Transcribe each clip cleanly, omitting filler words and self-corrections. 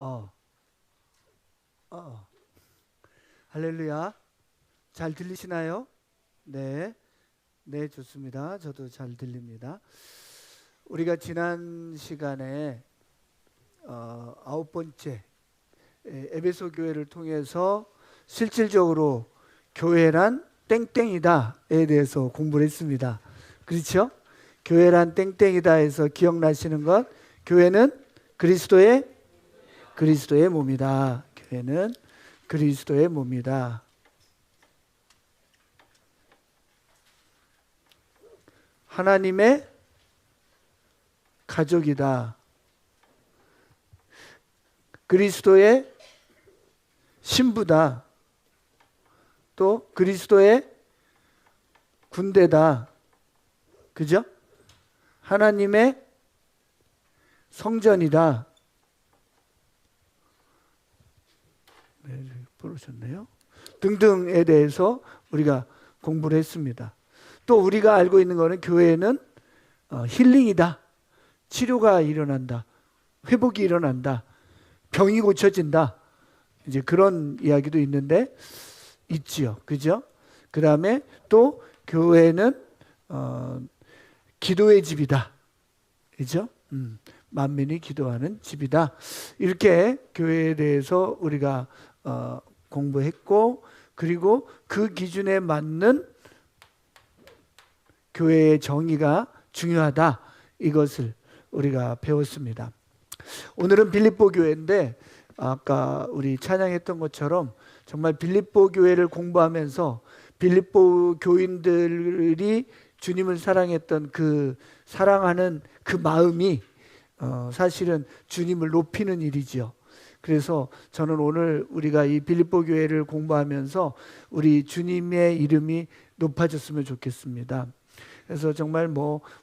어, 어. 할렐루야. 잘 들리시나요? 네. 네, 좋습니다. 저도 잘 들립니다. 우리가 지난 시간에 아홉 번째 에베소 교회를 통해서 실질적으로 교회란 땡땡이다에 대해서 공부를 했습니다. 그렇죠? 교회란 땡땡이다에서 기억나시는 것? 교회는 그리스도의 몸이다. 교회는 그리스도의 몸이다. 하나님의 가족이다. 그리스도의 신부다. 또 그리스도의 군대다. 그죠? 하나님의 성전이다. 네, 부르셨네요. 등등에 대해서 우리가 공부를 했습니다. 또 우리가 알고 있는 것은 교회는 힐링이다. 치료가 일어난다. 회복이 일어난다. 병이 고쳐진다. 이제 그런 이야기도 있지요. 그죠? 그 다음에 또 교회는 기도의 집이다. 그죠? 만민이 기도하는 집이다. 이렇게 교회에 대해서 우리가 공부했고, 그리고 그 기준에 맞는 교회의 정의가 중요하다. 이것을 우리가 배웠습니다. 오늘은 빌립보 교회인데 아까 우리 찬양했던 것처럼 정말 빌립보 교회를 공부하면서 빌립보 교인들이 주님을 사랑했던 그 사랑하는 그 마음이 사실은 주님을 높이는 일이죠. 그래서 저는 오늘 우리가 이 빌립보 교회를 공부하면서 우리 주님의 이름이 높아졌으면 좋겠습니다. 그래서 정말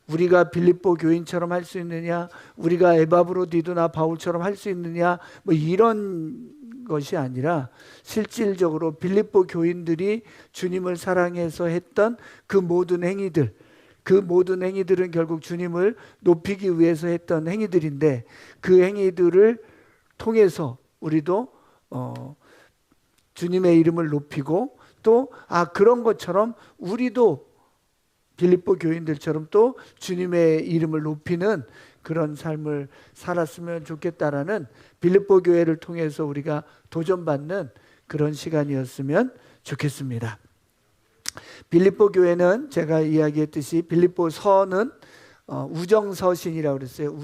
우리가 빌립보 교인처럼 할 수 있느냐, 우리가 에바브로디도나 바울처럼 할 수 있느냐, 이런 것이 아니라 실질적으로 빌립보 교인들이 주님을 사랑해서 했던 그 모든 행위들, 그 모든 행위들은 결국 주님을 높이기 위해서 했던 행위들인데, 그 행위들을 통해서 우리도 주님의 이름을 높이고, 또 그런 것처럼 우리도 빌립보 교인들처럼 또 주님의 이름을 높이는 그런 삶을 살았으면 좋겠다라는 빌립보 교회를 통해서 우리가 도전받는 그런 시간이었으면 좋겠습니다. 빌립보 교회는 제가 이야기했듯이 빌립보 서는 우정서신이라고 그랬어요.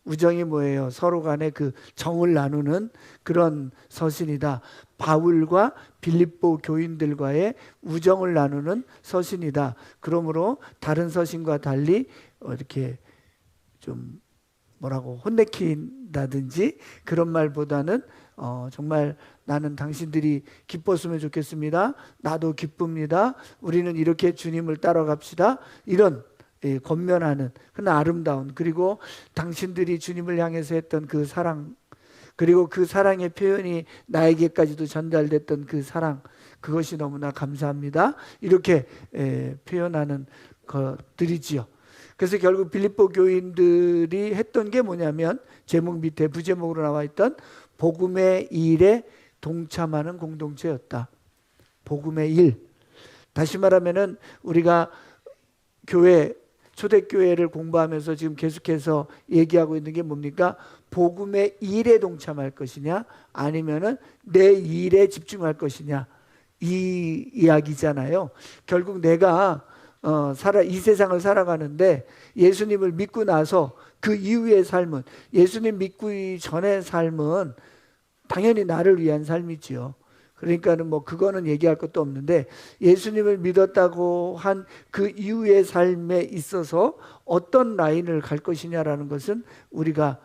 우정이 뭐예요? 서로 간에 그 정을 나누는 그런 서신이다. 바울과 빌립보 교인들과의 우정을 나누는 서신이다. 그러므로 다른 서신과 달리 이렇게 좀 혼내킨다든지 그런 말보다는 정말 나는 당신들이 기뻤으면 좋겠습니다. 나도 기쁩니다. 우리는 이렇게 주님을 따라갑시다. 이런 권면하는 그러나 아름다운, 그리고 당신들이 주님을 향해서 했던 그 사랑, 그리고 그 사랑의 표현이 나에게까지도 전달됐던 그 사랑, 그것이 너무나 감사합니다. 이렇게 표현하는 것들이지요. 그래서 결국 빌립보 교인들이 했던 게 뭐냐면 제목 밑에 부제목으로 나와 있던 복음의 일에 동참하는 공동체였다. 복음의 일. 다시 말하면은 우리가 초대교회를 공부하면서 지금 계속해서 얘기하고 있는 게 뭡니까? 복음의 일에 동참할 것이냐, 아니면은 내 일에 집중할 것이냐, 이 이야기잖아요. 결국 내가 이 세상을 살아가는데 예수님을 믿고 나서 그 이후의 삶은, 예수님 믿기 전의 삶은 당연히 나를 위한 삶이지요. 그러니까는 그거는 얘기할 것도 없는데, 예수님을 믿었다고 한 그 이후의 삶에 있어서 어떤 라인을 갈 것이냐라는 것은 우리가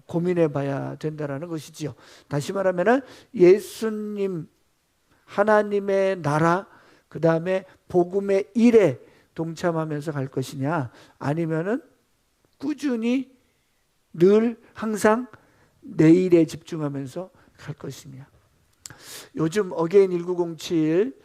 고민해 봐야 된다라는 것이지요. 다시 말하면은 예수님, 하나님의 나라, 그 다음에 복음의 일에 동참하면서 갈 것이냐, 아니면은 꾸준히 늘 항상 내 일에 집중하면서 갈 것이냐. 요즘 어게인 1907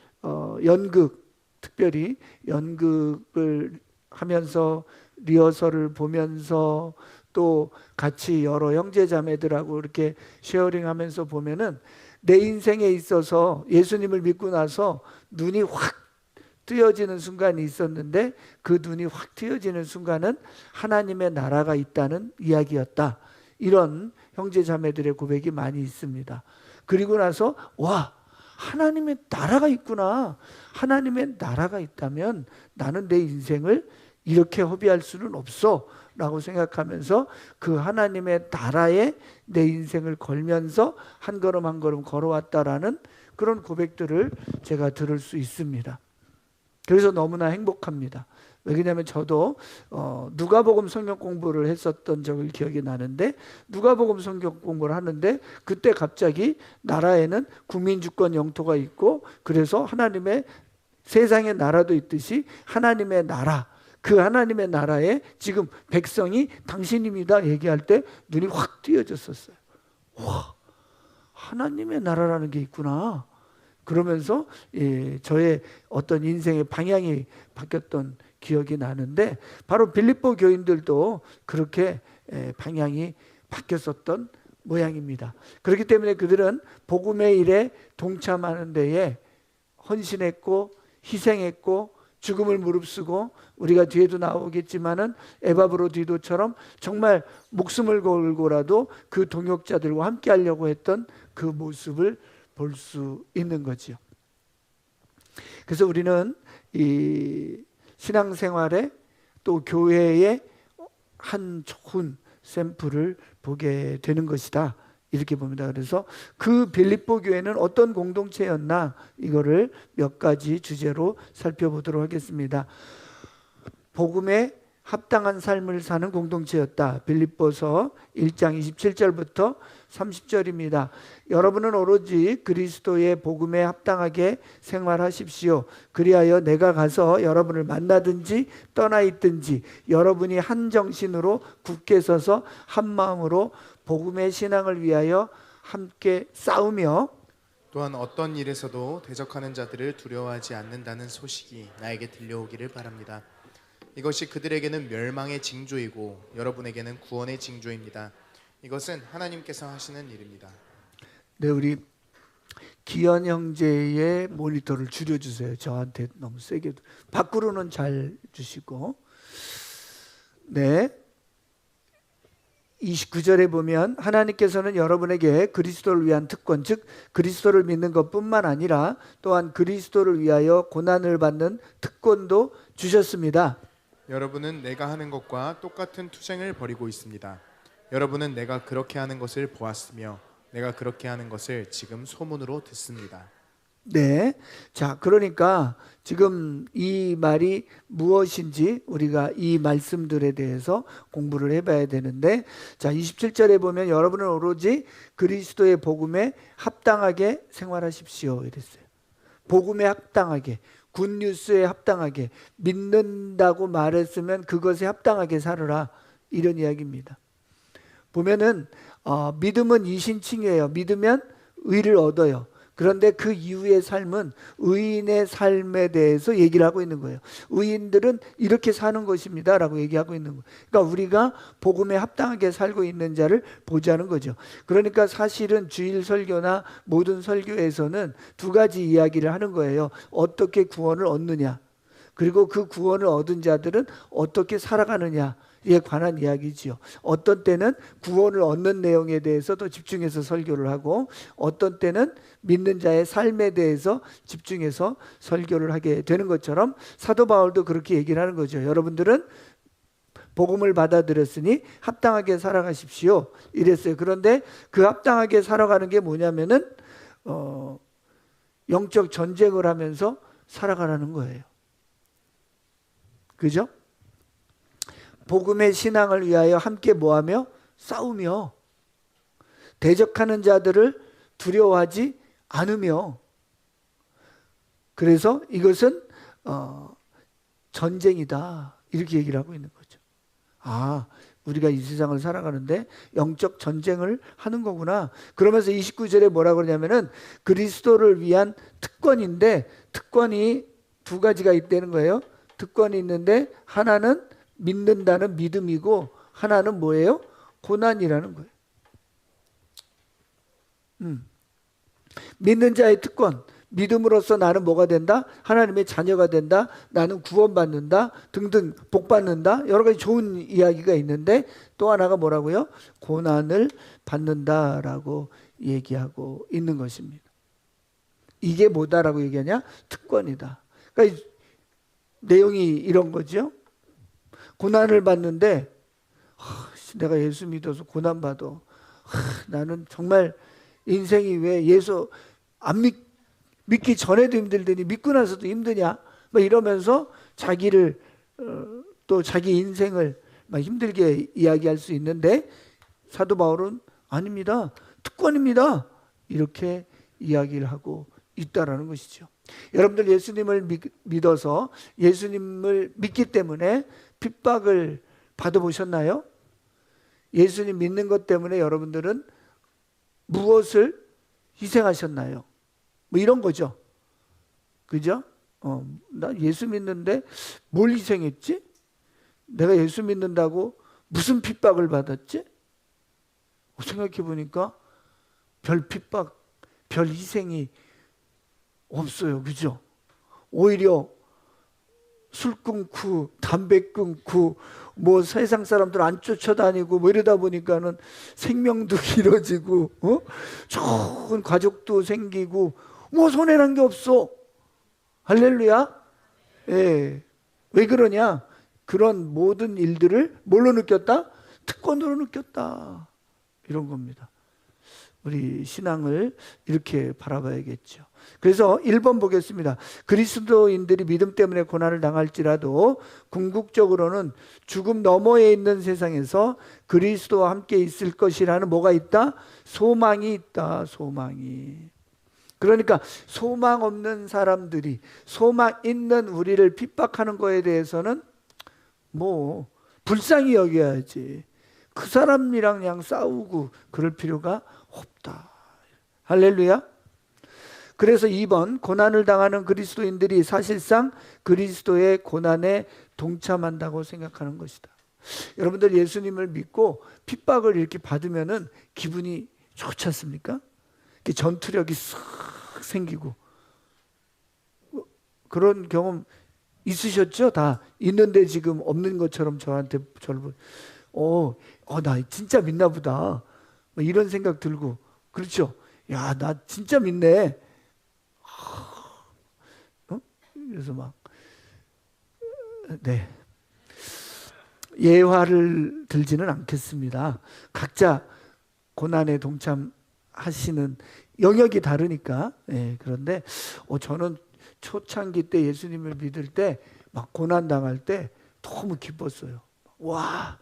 연극, 특별히 연극을 하면서 리허설을 보면서 또 같이 여러 형제 자매들하고 이렇게 쉐어링하면서 보면은 내 인생에 있어서 예수님을 믿고 나서 눈이 확 뜨여지는 순간이 있었는데 그 눈이 확 뜨여지는 순간은 하나님의 나라가 있다는 이야기였다. 이런 형제 자매들의 고백이 많이 있습니다. 그리고 나서 와, 하나님의 나라가 있구나. 하나님의 나라가 있다면 나는 내 인생을 이렇게 허비할 수는 없어 라고 생각하면서 그 하나님의 나라에 내 인생을 걸면서 한 걸음 한 걸음 걸어왔다라는 그런 고백들을 제가 들을 수 있습니다. 그래서 너무나 행복합니다. 왜냐하면 저도 누가복음 성경 공부를 했었던 적을 기억이 나는데, 누가복음 성경 공부를 하는데 그때 갑자기 나라에는 국민주권 영토가 있고, 그래서 하나님의 세상의 나라도 있듯이 하나님의 나라, 그 하나님의 나라에 지금 백성이 당신입니다 얘기할 때 눈이 확 띄어졌었어요. 와, 하나님의 나라라는 게 있구나. 그러면서 저의 어떤 인생의 방향이 바뀌었던 기억이 나는데, 바로 빌립보 교인들도 그렇게 방향이 바뀌었었던 모양입니다. 그렇기 때문에 그들은 복음의 일에 동참하는 데에 헌신했고 희생했고 죽음을 무릅쓰고, 우리가 뒤에도 나오겠지만은 에바브로디도처럼 정말 목숨을 걸고라도 그 동역자들과 함께 하려고 했던 그 모습을 볼 수 있는 거지요. 그래서 우리는 이 신앙생활에 또 교회의 한 좋은 샘플을 보게 되는 것이다, 이렇게 봅니다. 그래서 그 빌립보 교회는 어떤 공동체였나, 이거를 몇 가지 주제로 살펴보도록 하겠습니다. 복음에 합당한 삶을 사는 공동체였다. 빌립보서 1장 27절부터 30절입니다. 여러분은 오로지 그리스도의 복음에 합당하게 생활하십시오. 그리하여 내가 가서 여러분을 만나든지 떠나 있든지 여러분이 한 정신으로 굳게 서서 한 마음으로 복음의 신앙을 위하여 함께 싸우며, 또한 어떤 일에서도 대적하는 자들을 두려워하지 않는다는 소식이 나에게 들려오기를 바랍니다. 이것이 그들에게는 멸망의 징조이고 여러분에게는 구원의 징조입니다. 이것은 하나님께서 하시는 일입니다. 네, 우리 기현 형제의 모니터를 줄여주세요. 저한테 너무 세게, 밖으로는 잘 주시고. 네, 29절에 보면 하나님께서는 여러분에게 그리스도를 위한 특권, 즉 그리스도를 믿는 것뿐만 아니라 또한 그리스도를 위하여 고난을 받는 특권도 주셨습니다. 여러분은 내가 하는 것과 똑같은 투쟁을 벌이고 있습니다. 여러분은 내가 그렇게 하는 것을 보았으며 내가 그렇게 하는 것을 지금 소문으로 듣습니다. 네, 자, 그러니까 지금 이 말이 무엇인지 우리가 이 말씀들에 대해서 공부를 해봐야 되는데, 자, 27절에 보면 여러분은 오로지 그리스도의 복음에 합당하게 생활하십시오 이랬어요. 복음에 합당하게, 굿뉴스에 합당하게, 믿는다고 말했으면 그것에 합당하게 살아라, 이런 이야기입니다. 보면은 믿음은 이신칭이에요. 믿으면 의를 얻어요. 그런데 그 이후의 삶은 의인의 삶에 대해서 얘기를 하고 있는 거예요. 의인들은 이렇게 사는 것입니다 라고 얘기하고 있는 거예요. 그러니까 우리가 복음에 합당하게 살고 있는 자를 보자는 거죠. 그러니까 사실은 주일 설교나 모든 설교에서는 두 가지 이야기를 하는 거예요. 어떻게 구원을 얻느냐, 그리고 그 구원을 얻은 자들은 어떻게 살아가느냐 에 관한 이야기지요. 어떤 때는 구원을 얻는 내용에 대해서 더 집중해서 설교를 하고, 어떤 때는 믿는 자의 삶에 대해서 집중해서 설교를 하게 되는 것처럼 사도 바울도 그렇게 얘기를 하는 거죠. 여러분들은 복음을 받아들였으니 합당하게 살아가십시오 이랬어요. 그런데 그 합당하게 살아가는 게 뭐냐면은 영적 전쟁을 하면서 살아가라는 거예요. 그죠? 복음의 신앙을 위하여 함께 뭐하며? 싸우며, 대적하는 자들을 두려워하지 않으며. 그래서 이것은 전쟁이다, 이렇게 얘기를 하고 있는 거죠. 아, 우리가 이 세상을 살아가는데 영적 전쟁을 하는 거구나. 그러면서 29절에 뭐라고 그러냐면은 그리스도를 위한 특권인데, 특권이 두 가지가 있다는 거예요. 특권이 있는데 하나는 믿는다는 믿음이고 하나는 뭐예요? 고난이라는 거예요. 믿는 자의 특권, 믿음으로써 나는 뭐가 된다? 하나님의 자녀가 된다. 나는 구원받는다. 등등 복받는다. 여러 가지 좋은 이야기가 있는데 또 하나가 뭐라고요? 고난을 받는다라고 얘기하고 있는 것입니다. 이게 뭐다라고 얘기하냐? 특권이다. 그러니까 내용이 이런 거죠. 고난을 받는데 내가 예수 믿어서 고난받아. 나는 정말 인생이 왜 예수 안 믿기 전에도 힘들더니 믿고 나서도 힘드냐? 막 이러면서 자기를 또 자기 인생을 막 힘들게 이야기할 수 있는데 사도 바울은 아닙니다. 특권입니다. 이렇게 이야기를 하고 있다라는 것이죠. 여러분들 예수님을 믿어서 예수님을 믿기 때문에 핍박을 받아보셨나요? 예수님 믿는 것 때문에 여러분들은 무엇을 희생하셨나요? 뭐 이런 거죠. 그죠? 나 예수 믿는데 뭘 희생했지? 내가 예수 믿는다고 무슨 핍박을 받았지? 생각해 보니까 별 핍박, 별 희생이 없어요. 그죠? 오히려 술 끊고 담배 끊고 뭐 세상 사람들 안 쫓아다니고 뭐 이러다 보니까는 생명도 길어지고 좋은 가족도 생기고 뭐 손해난 게 없어. 할렐루야. 예. 왜 그러냐? 그런 모든 일들을 뭘로 느꼈다? 특권으로 느꼈다. 이런 겁니다. 우리 신앙을 이렇게 바라봐야겠죠. 그래서 1번 보겠습니다. 그리스도인들이 믿음 때문에 고난을 당할지라도 궁극적으로는 죽음 너머에 있는 세상에서 그리스도와 함께 있을 것이라는 뭐가 있다? 소망이 있다. 소망이. 그러니까 소망 없는 사람들이 소망 있는 우리를 핍박하는 거에 대해서는 뭐 불쌍히 여겨야지. 그 사람이랑 그냥 싸우고 그럴 필요가 없다. 할렐루야. 그래서 2번 고난을 당하는 그리스도인들이 사실상 그리스도의 고난에 동참한다고 생각하는 것이다. 여러분들 예수님을 믿고 핍박을 이렇게 받으면은 기분이 좋지 않습니까? 전투력이 싹 생기고 그런 경험 있으셨죠? 다 있는데 지금 없는 것처럼 저한테 저를 나 진짜 믿나 보다. 뭐 이런 생각 들고 그렇죠? 야, 나 진짜 믿네. 그래서 막 네. 예화를 들지는 않겠습니다. 각자 고난에 동참하시는 영역이 다르니까. 네, 그런데 저는 초창기 때 예수님을 믿을 때 막 고난 당할 때 너무 기뻤어요. 와,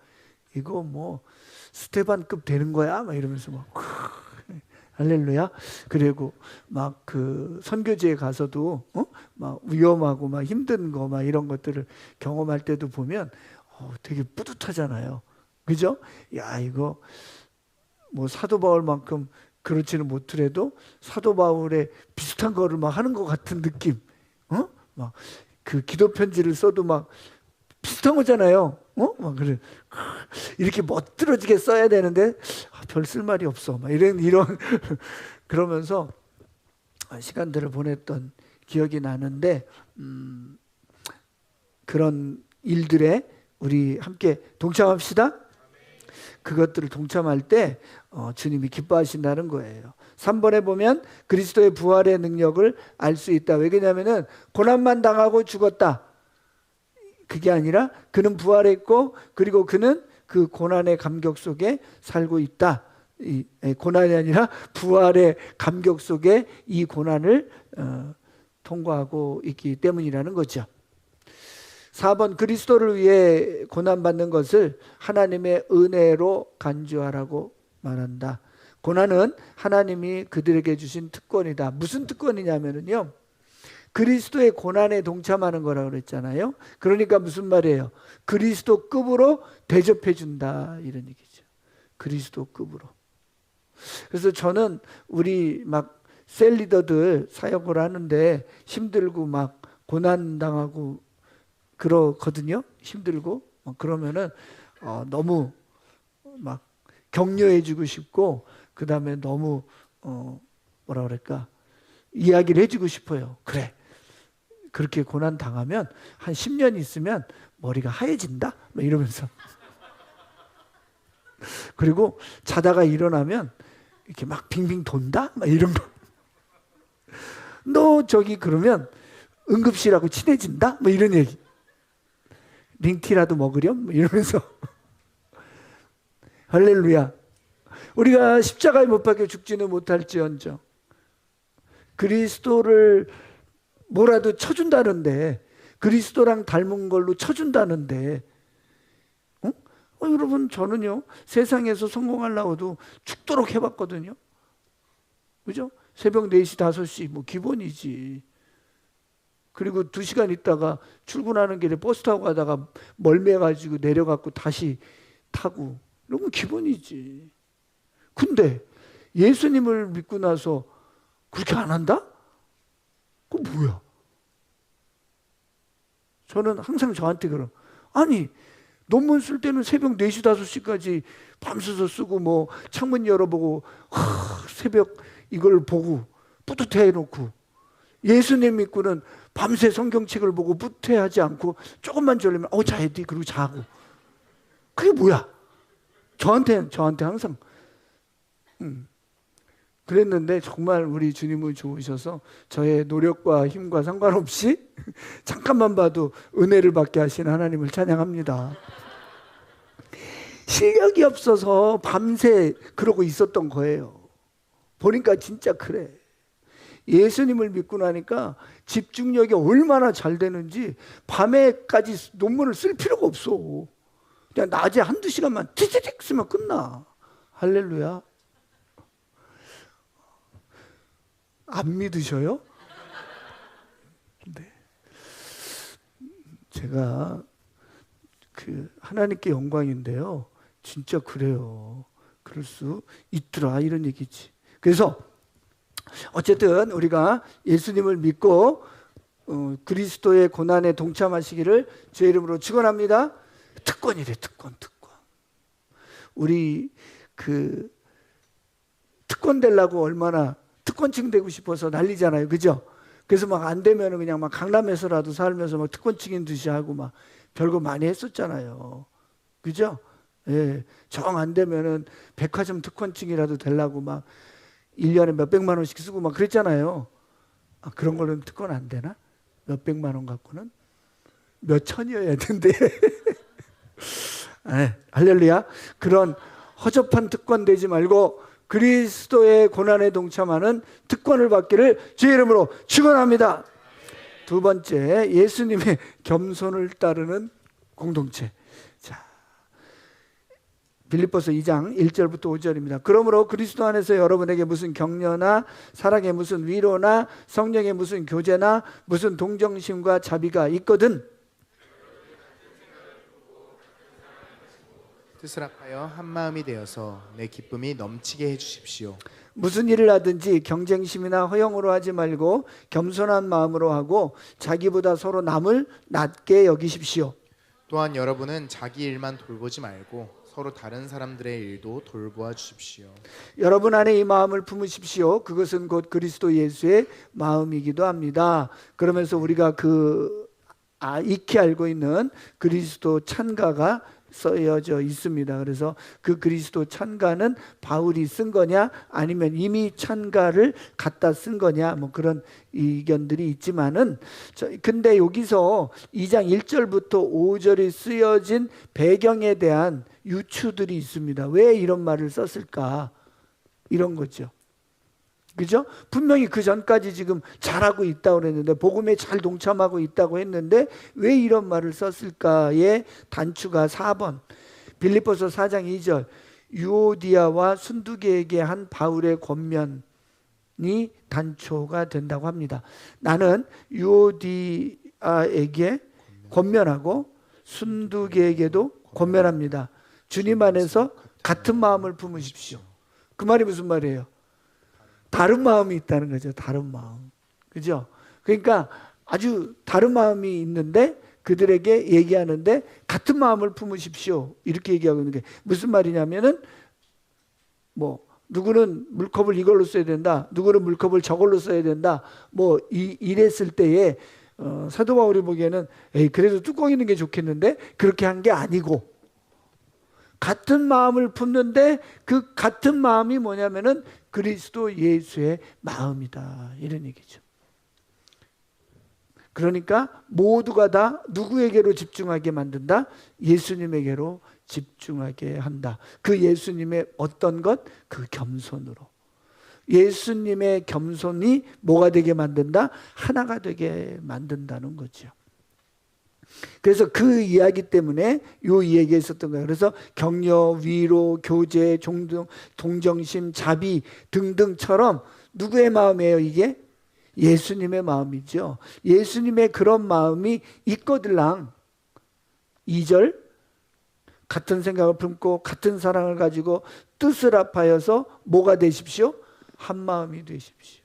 이거 뭐 스테반급 되는 거야? 막 이러면서 막 할렐루야. 그리고 막 그 선교지에 가서도 막 위험하고 막 힘든 거 막 이런 것들을 경험할 때도 보면 되게 뿌듯하잖아요. 그죠? 야, 이거 뭐 사도 바울만큼 그렇지는 못하더라도 사도 바울의 비슷한 거를 막 하는 것 같은 느낌. 막 그 기도 편지를 써도 막 비슷한 거잖아요. 막 그래. 이렇게 멋들어지게 써야 되는데 별 쓸 말이 없어. 막 이런 그러면서 시간들을 보냈던 기억이 나는데 그런 일들에 우리 함께 동참합시다. 그것들을 동참할 때 주님이 기뻐하신다는 거예요. 3번에 보면 그리스도의 부활의 능력을 알 수 있다. 왜냐하면 고난만 당하고 죽었다. 그게 아니라 그는 부활했고 그리고 그는 그 고난의 감격 속에 살고 있다. 고난이 아니라 부활의 감격 속에 이 고난을 통과하고 있기 때문이라는 거죠. 4번 그리스도를 위해 고난받는 것을 하나님의 은혜로 간주하라고 말한다. 고난은 하나님이 그들에게 주신 특권이다. 무슨 특권이냐면요, 그리스도의 고난에 동참하는 거라고 그랬잖아요. 그러니까 무슨 말이에요? 그리스도급으로 대접해 준다 이런 얘기죠. 그리스도급으로. 그래서 저는 우리 막 셀리더들 사역을 하는데 힘들고 막 고난 당하고 그러거든요. 힘들고 그러면은 너무 막 격려해주고 싶고, 그 다음에 너무 뭐라 그럴까, 이야기를 해주고 싶어요. 그래, 그렇게 고난 당하면 한 10년 있으면 머리가 하얘진다, 막 이러면서. 그리고 자다가 일어나면 이렇게 막 빙빙 돈다, 막 이런 거. 너 저기 그러면 응급실하고 친해진다, 뭐 이런 얘기. 링티라도 먹으렴, 뭐 이러면서. 할렐루야. 우리가 십자가에 못 박혀 죽지는 못할지언정 그리스도를 뭐라도 쳐준다는데, 그리스도랑 닮은 걸로 쳐준다는데, 여러분, 저는요 세상에서 성공하려고도 죽도록 해봤거든요. 그죠? 새벽 4시 5시 뭐 기본이지. 그리고 2시간 있다가 출근하는 길에 버스 타고 가다가 멀미해가지고 내려갖고 다시 타고, 이런 건 기본이지. 근데 예수님을 믿고 나서 그렇게 안 한다? 그건 뭐야? 저는 항상 저한테 그럼, 아니 논문 쓸 때는 새벽 4시 5시까지 밤새서 쓰고 뭐 창문 열어보고 새벽 이걸 보고 뿌듯해 놓고, 예수님 믿고는 밤새 성경책을 보고 뿌듯해하지 않고 조금만 졸리면 자야 돼 그리고 자고. 그게 뭐야? 저한테 항상 그랬는데, 정말 우리 주님은 좋으셔서 저의 노력과 힘과 상관없이 잠깐만 봐도 은혜를 받게 하신 하나님을 찬양합니다. 실력이 없어서 밤새 그러고 있었던 거예요. 보니까 진짜 그래. 예수님을 믿고 나니까 집중력이 얼마나 잘 되는지 밤에까지 논문을 쓸 필요가 없어. 그냥 낮에 1-2시간만 티티틱 쓰면 끝나. 할렐루야. 안 믿으셔요? 네. 제가 하나님께 영광인데요, 진짜 그래요. 그럴 수 있더라, 이런 얘기지. 그래서 어쨌든 우리가 예수님을 믿고 그리스도의 고난에 동참하시기를 주의 이름으로 축원합니다. 특권이래, 특권. 우리 특권 되려고 얼마나 특권층 되고 싶어서 난리잖아요, 그죠? 그래서 막 안 되면 그냥 막 강남에서라도 살면서 막 특권층인 듯이 하고 막 별거 많이 했었잖아요, 그죠? 예, 정 안 되면은 백화점 특권층이라도 되려고 막 1년에 몇백만 원씩 쓰고 막 그랬잖아요. 그런 걸로는 특권 안 되나? 몇백만 원 갖고는 몇 천이어야 된대. 네, 할렐루야. 그런 허접한 특권 되지 말고 그리스도의 고난에 동참하는 특권을 받기를 주의 이름으로 축원합니다. 두 번째, 예수님의 겸손을 따르는 공동체. 자, 빌립보서 2장 1절부터 5절입니다. 그러므로 그리스도 안에서 여러분에게 무슨 격려나 사랑의 무슨 위로나 성령의 무슨 교제나 무슨 동정심과 자비가 있거든 뜻을 합하여 한 마음이 되어서 내 기쁨이 넘치게 해주십시오. 무슨 일을 하든지 경쟁심이나 허영으로 하지 말고 겸손한 마음으로 하고 자기보다 서로 남을 낮게 여기십시오. 또한 여러분은 자기 일만 돌보지 말고 서로 다른 사람들의 일도 돌보아 주십시오. 여러분 안에 이 마음을 품으십시오. 그것은 곧 그리스도 예수의 마음이기도 합니다. 그러면서 우리가 익히 알고 있는 그리스도 찬가가 써여져 있습니다. 그래서 그 그리스도 찬가는 바울이 쓴 거냐 아니면 이미 찬가를 갖다 쓴 거냐 뭐 그런 의견들이 있지만은 근데 여기서 2장 1절부터 5절이 쓰여진 배경에 대한 유추들이 있습니다. 왜 이런 말을 썼을까? 이런 거죠. 그죠? 분명히 그 전까지 지금 잘하고 있다고 그랬는데 복음에 잘 동참하고 있다고 했는데 왜 이런 말을 썼을까의 단추가 4번 빌립보서 4장 2절 유오디아와 순두계에게 한 바울의 권면이 단초가 된다고 합니다. 나는 유오디아에게 권면하고 순두계에게도 권면합니다. 주님 안에서 같은 마음을 품으십시오. 그 말이 무슨 말이에요? 다른 마음이 있다는 거죠. 다른 마음. 그죠? 그러니까 아주 다른 마음이 있는데 그들에게 얘기하는데 같은 마음을 품으십시오. 이렇게 얘기하고 있는 게 무슨 말이냐면은 뭐 누구는 물컵을 이걸로 써야 된다. 누구는 물컵을 저걸로 써야 된다. 뭐 이랬을 때에 사도 바울이 보기에는 에이 그래도 뚜껑 있는 게 좋겠는데 그렇게 한 게 아니고 같은 마음을 품는데 그 같은 마음이 뭐냐면은 그리스도 예수의 마음이다. 이런 얘기죠. 그러니까 모두가 다 누구에게로 집중하게 만든다? 예수님에게로 집중하게 한다. 그 예수님의 어떤 것? 그 겸손으로. 예수님의 겸손이 뭐가 되게 만든다? 하나가 되게 만든다는 거죠. 그래서 그 이야기 때문에 요 이야기에 있었던 거예요. 그래서 격려, 위로, 교제, 동정심, 자비 등등처럼 누구의 마음이에요 이게? 예수님의 마음이죠. 예수님의 그런 마음이 있거들랑 2절 같은 생각을 품고 같은 사랑을 가지고 뜻을 합하여서 뭐가 되십시오? 한 마음이 되십시오.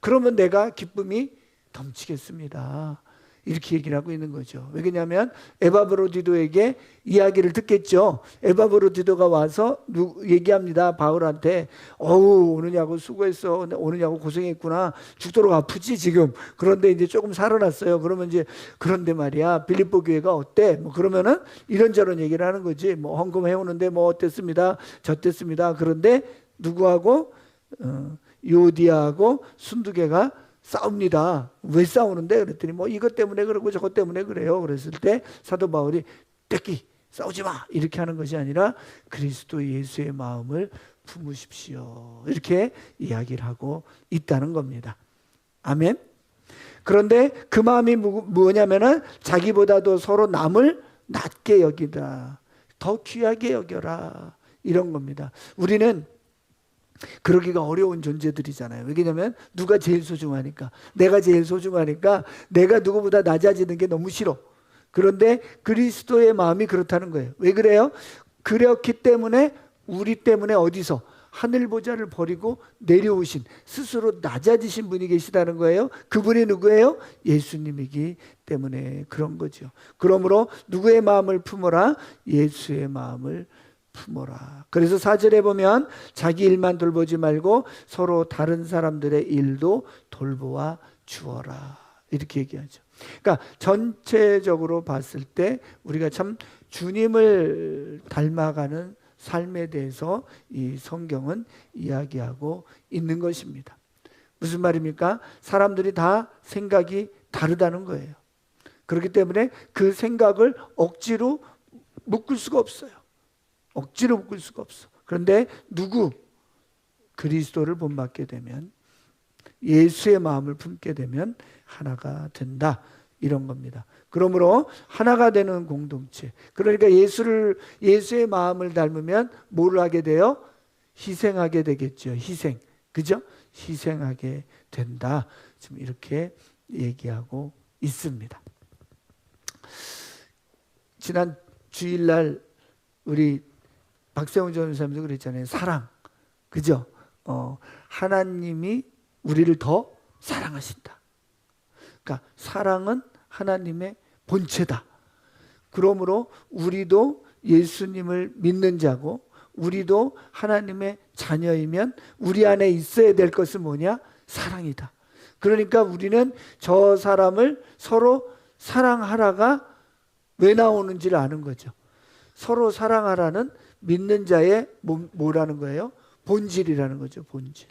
그러면 내가 기쁨이 넘치겠습니다. 이렇게 얘기를 하고 있는 거죠. 왜냐하면 에바브로디도에게 이야기를 듣겠죠. 에바브로디도가 와서 얘기합니다. 바울한테 오느냐고 수고했어. 오느냐고 고생했구나. 죽도록 아프지 지금. 그런데 이제 조금 살아났어요. 그러면 이제 그런데 말이야 빌립보 교회가 어때? 뭐 그러면은 이런저런 얘기를 하는 거지. 뭐 헌금 해오는데 뭐 어땠습니다. 저땠습니다. 그런데 누구하고 요디아하고 순두개가 싸웁니다. 왜 싸우는데? 그랬더니 뭐 이것 때문에 그러고 저것 때문에 그래요. 그랬을 때 사도 바울이 떼끼 싸우지 마 이렇게 하는 것이 아니라 그리스도 예수의 마음을 품으십시오. 이렇게 이야기를 하고 있다는 겁니다. 아멘. 그런데 그 마음이 뭐냐면은 자기보다도 서로 남을 낮게 여기다. 더 귀하게 여겨라. 이런 겁니다. 우리는 그러기가 어려운 존재들이잖아요. 왜냐하면 누가 제일 소중하니까. 내가 제일 소중하니까 내가 누구보다 낮아지는 게 너무 싫어. 그런데 그리스도의 마음이 그렇다는 거예요. 왜 그래요? 그렇기 때문에 우리 때문에 어디서 하늘 보좌를 버리고 내려오신 스스로 낮아지신 분이 계시다는 거예요. 그분이 누구예요? 예수님이기 때문에 그런 거죠. 그러므로 누구의 마음을 품어라? 예수의 마음을 품어라. 그래서 4절에 보면 자기 일만 돌보지 말고 서로 다른 사람들의 일도 돌보아 주어라. 이렇게 얘기하죠. 그러니까 전체적으로 봤을 때 우리가 참 주님을 닮아가는 삶에 대해서 이 성경은 이야기하고 있는 것입니다. 무슨 말입니까? 사람들이 다 생각이 다르다는 거예요. 그렇기 때문에 그 생각을 억지로 묶을 수가 없어요. 억지로 묶을 수가 없어. 그런데 그리스도를 본받게 되면 예수의 마음을 품게 되면 하나가 된다. 이런 겁니다. 그러므로 하나가 되는 공동체. 그러니까 예수의 마음을 닮으면 뭘 하게 돼요? 희생하게 되겠죠. 희생. 그죠? 희생하게 된다. 지금 이렇게 얘기하고 있습니다. 지난 주일날 우리 박세훈 전사님도 그랬잖아요. 사랑. 그죠? 하나님이 우리를 더 사랑하신다. 그러니까 사랑은 하나님의 본체다. 그러므로 우리도 예수님을 믿는 자고 우리도 하나님의 자녀이면 우리 안에 있어야 될 것은 뭐냐? 사랑이다. 그러니까 우리는 저 사람을 서로 사랑하라가 왜 나오는지를 아는 거죠. 서로 사랑하라는 믿는 자의 뭐라는 거예요? 본질이라는 거죠. 본질.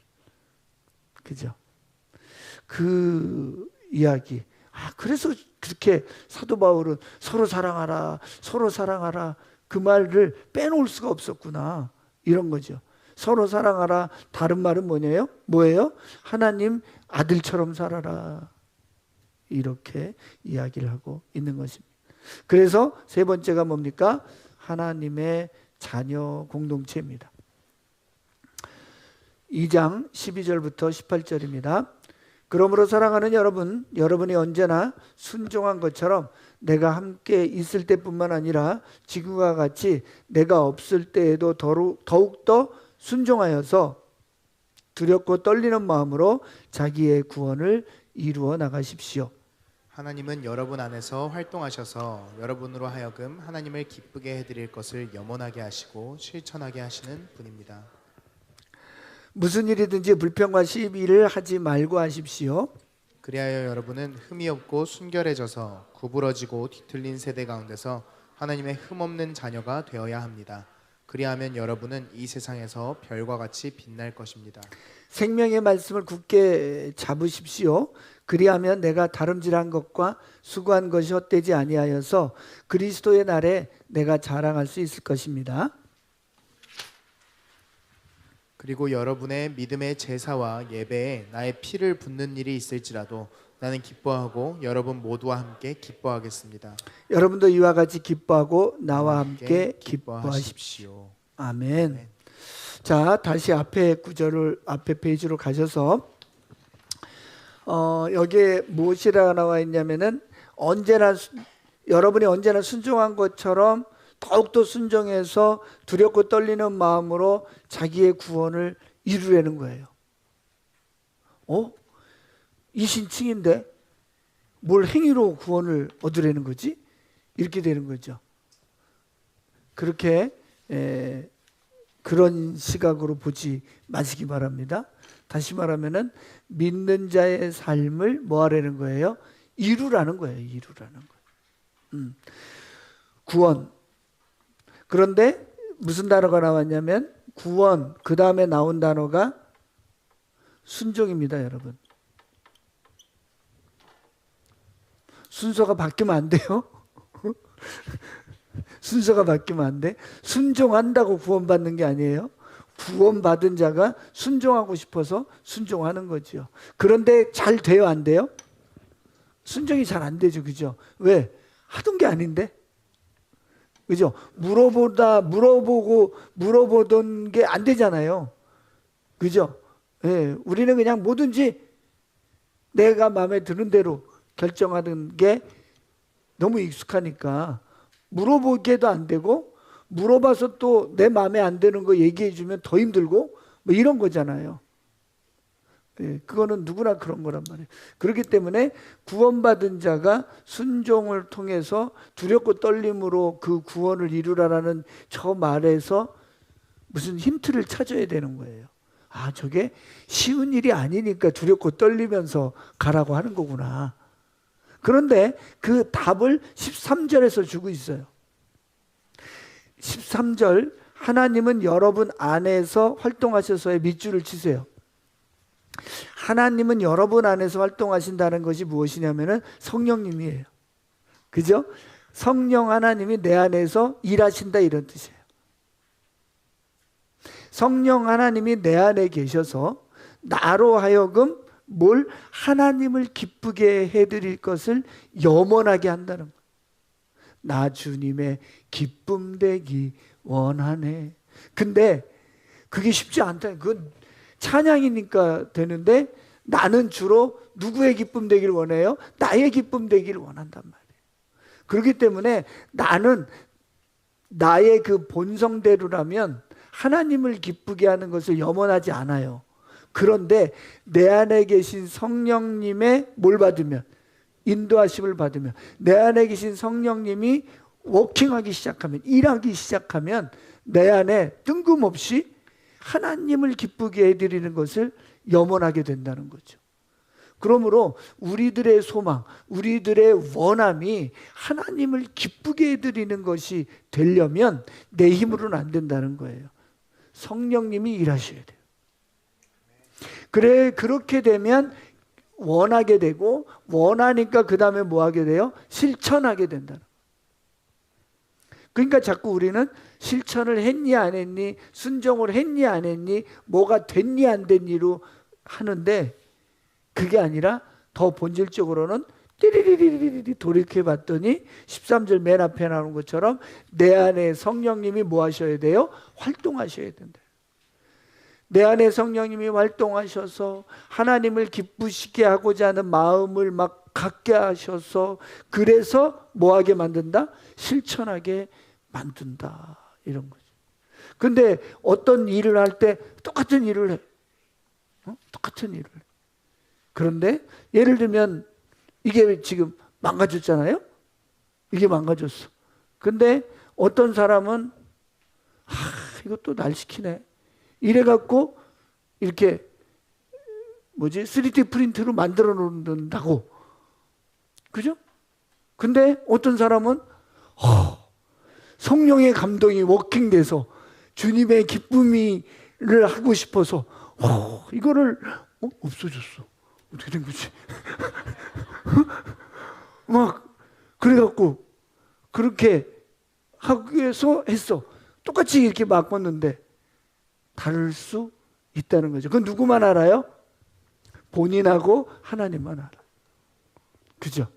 그죠? 그 이야기. 그래서 그렇게 사도 바울은 서로 사랑하라, 서로 사랑하라 그 말을 빼놓을 수가 없었구나. 이런 거죠. 서로 사랑하라. 다른 말은 뭐예요? 하나님 아들처럼 살아라. 이렇게 이야기를 하고 있는 것입니다. 그래서 세 번째가 뭡니까? 하나님의 자녀 공동체입니다. 2장 12절부터 18절입니다. 그러므로 사랑하는 여러분, 여러분이 언제나 순종한 것처럼 내가 함께 있을 때뿐만 아니라 지금과 같이 내가 없을 때에도 더욱더 순종하여서 두렵고 떨리는 마음으로 자기의 구원을 이루어 나가십시오. 하나님은 여러분 안에서 활동하셔서 여러분으로 하여금 하나님을 기쁘게 해드릴 것을 염원하게 하시고 실천하게 하시는 분입니다. 무슨 일이든지 불평과 시비를 하지 말고 하십시오. 그리하여 여러분은 흠이 없고 순결해져서 구부러지고 뒤틀린 세대 가운데서 하나님의 흠없는 자녀가 되어야 합니다. 그리하면 여러분은 이 세상에서 별과 같이 빛날 것입니다. 생명의 말씀을 굳게 잡으십시오. 그리하면 내가 다름질한 것과 수고한 것이 헛되지 아니하여서 그리스도의 날에 내가 자랑할 수 있을 것입니다. 그리고 여러분의 믿음의 제사와 예배에 나의 피를 붓는 일이 있을지라도 나는 기뻐하고 여러분 모두와 함께 기뻐하겠습니다. 여러분도 이와 같이 기뻐하고 나와 함께 기뻐하십시오. 기뻐하십시오. 아멘. 아멘. 자, 다시 앞에 페이지로 가셔서 여기에 무엇이라 나와 있냐면은 여러분이 언제나 순종한 것처럼 더욱더 순종해서 두렵고 떨리는 마음으로 자기의 구원을 이루려는 거예요. 이신칭인데 뭘 행위로 구원을 얻으려는 거지? 이렇게 되는 거죠. 그렇게 그런 시각으로 보지 마시기 바랍니다. 다시 말하면은 믿는 자의 삶을 뭐 하라는 거예요? 이루라는 거예요. 이루라는 거예요. 구원. 그런데 무슨 단어가 나왔냐면 구원, 그 다음에 나온 단어가 순종입니다, 여러분. 순서가 바뀌면 안 돼요. 순서가 바뀌면 안 돼. 순종한다고 구원받는 게 아니에요. 구원받은 자가 순종하고 싶어서 순종하는 거죠. 그런데 잘 돼요, 안 돼요? 순종이 잘 안 되죠, 그죠? 왜? 하던 게 아닌데? 그죠? 물어보던 게 안 되잖아요. 그죠? 예, 우리는 그냥 뭐든지 내가 마음에 드는 대로 결정하는 게 너무 익숙하니까 물어보게도 안 되고 물어봐서 또 내 마음에 안 드는 거 얘기해 주면 더 힘들고 뭐 이런 거잖아요. 예, 그거는 누구나 그런 거란 말이에요. 그렇기 때문에 구원받은 자가 순종을 통해서 두렵고 떨림으로 그 구원을 이루라라는 저 말에서 무슨 힌트를 찾아야 되는 거예요. 아, 저게 쉬운 일이 아니니까 두렵고 떨리면서 가라고 하는 거구나. 그런데 그 답을 13절에서 주고 있어요. 13절, 하나님은 여러분 안에서 활동하셔서의 밑줄을 치세요. 하나님은 여러분 안에서 활동하신다는 것이 무엇이냐면은 성령님이에요. 그죠? 성령 하나님이 내 안에서 일하신다, 이런 뜻이에요. 성령 하나님이 내 안에 계셔서 나로 하여금 뭘 하나님을 기쁘게 해드릴 것을 염원하게 한다는 거예요. 나 주님의 기쁨 되기 원하네. 근데 그게 쉽지 않다. 그건 찬양이니까 되는데 나는 주로 누구의 기쁨 되길 원해요? 나의 기쁨 되길 원한단 말이에요. 그렇기 때문에 나는 나의 그 본성대로라면 하나님을 기쁘게 하는 것을 염원하지 않아요. 그런데 내 안에 계신 성령님의 뭘 받으면, 인도하심을 받으면, 내 안에 계신 성령님이 워킹하기 시작하면, 일하기 시작하면 내 안에 뜬금없이 하나님을 기쁘게 해드리는 것을 염원하게 된다는 거죠. 그러므로 우리들의 소망, 우리들의 원함이 하나님을 기쁘게 해드리는 것이 되려면 내 힘으로는 안 된다는 거예요. 성령님이 일하셔야 돼요. 그래, 그렇게 되면 원하게 되고, 원하니까 그 다음에 뭐 하게 돼요? 실천하게 된다는 거예요. 그러니까 자꾸 우리는 실천을 했니 안 했니, 순종을 했니 안 했니, 뭐가 됐니 안 됐니로 하는데, 그게 아니라 더 본질적으로는 띠리리리리리 돌이켜 봤더니 13절 맨 앞에 나오는 것처럼 내 안에 성령님이 뭐 하셔야 돼요? 활동하셔야 된다. 내 안에 성령님이 활동하셔서 하나님을 기쁘시게 하고자 하는 마음을 막 갖게 하셔서, 그래서 뭐하게 만든다? 실천하게 만든다, 이런 거죠. 근데 어떤 일을 할 때 똑같은 일을 해. 똑같은 일을 해. 그런데 예를 들면 이게 지금 망가졌잖아요. 이게 망가졌어. 근데 어떤 사람은 이것도 날 시키네, 이래갖고 이렇게 3D 프린트로 만들어 놓는다고. 그죠? 근데 어떤 사람은 성령의 감동이 워킹돼서 주님의 기쁨이를 하고 싶어서 이거를 없어졌어. 어떻게 된 거지? 막 그래갖고 그렇게 하기 위해서 했어. 똑같이 이렇게 바꿨는데 다를 수 있다는 거죠. 그건 누구만 알아요? 본인하고 하나님만 알아. 그죠?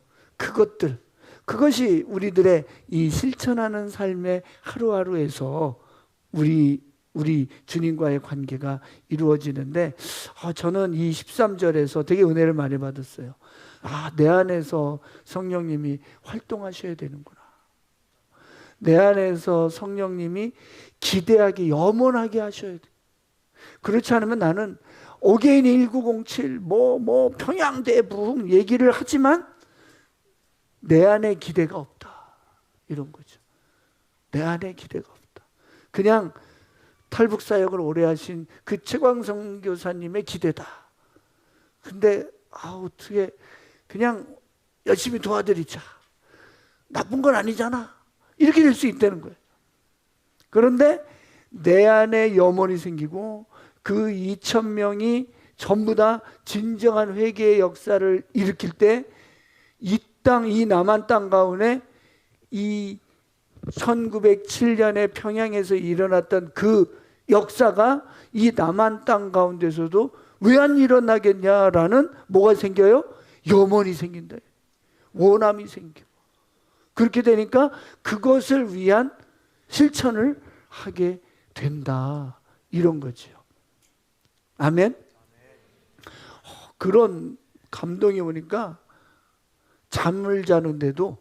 그것이 우리들의 이 실천하는 삶의 하루하루에서 우리 주님과의 관계가 이루어지는데, 저는 이 13절에서 되게 은혜를 많이 받았어요. 내 안에서 성령님이 활동하셔야 되는구나. 내 안에서 성령님이 기대하게, 염원하게 하셔야 돼. 그렇지 않으면 나는 어게인 1907 평양대부흥 얘기를 하지만 내 안에 기대가 없다, 이런 거죠. 내 안에 기대가 없다. 그냥 탈북 사역을 오래 하신 그 최광성 교사님의 기대다. 근데 어떻게 그냥 열심히 도와드리자, 나쁜 건 아니잖아, 이렇게 될 수 있다는 거예요. 그런데 내 안에 염원이 생기고 그 2,000명이 전부 다 진정한 회개의 역사를 일으킬 때 이 남한 땅 가운데 이 1907년에 평양에서 일어났던 그 역사가 이 남한 땅 가운데서도 왜 안 일어나겠냐라는 뭐가 생겨요? 염원이 생긴다. 원함이 생겨. 그렇게 되니까 그것을 위한 실천을 하게 된다, 이런 거죠. 아멘. 그런 감동이 오니까 잠을 자는데도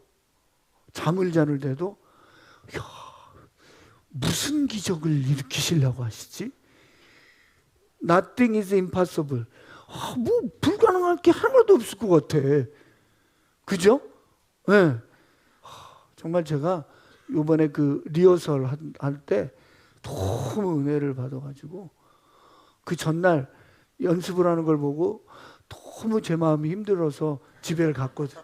무슨 기적을 일으키시려고 하시지? Nothing is impossible. 불가능할 게 하나도 없을 것 같아. 그죠? 네. 정말 제가 이번에 그 리허설 할 때 너무 은혜를 받아가지고 그 전날 연습을 하는 걸 보고 너무 제 마음이 힘들어서 집에 갔거든.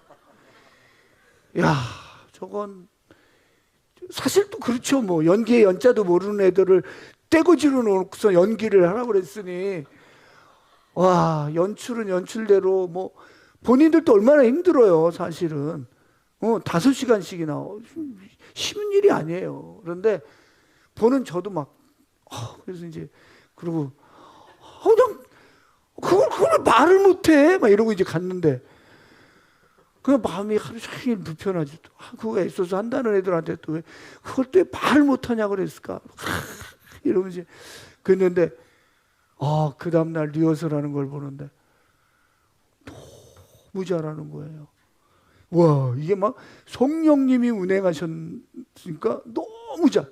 저건 사실 또 그렇죠. 연기의 연자도 모르는 애들을 떼거지로 놓고서 연기를 하라고 그랬으니, 연출은 연출대로 본인들도 얼마나 힘들어요, 사실은. 5시간씩이나 쉬운 일이 아니에요. 그런데 보는 저도 그래서 이제 그러고 그냥 그걸 말을 못해 막 이러고 이제 갔는데, 그 마음이 하루 종일 불편하지. 그거 애써서 한다는 애들한테 또 왜 그걸 또 왜 말을 못하냐고 그랬을까, 이러면서 그랬는데, 그 다음날 리허설하는 걸 보는데 너무 잘하는 거예요. 이게 성령님이 운행하셨으니까 너무 잘.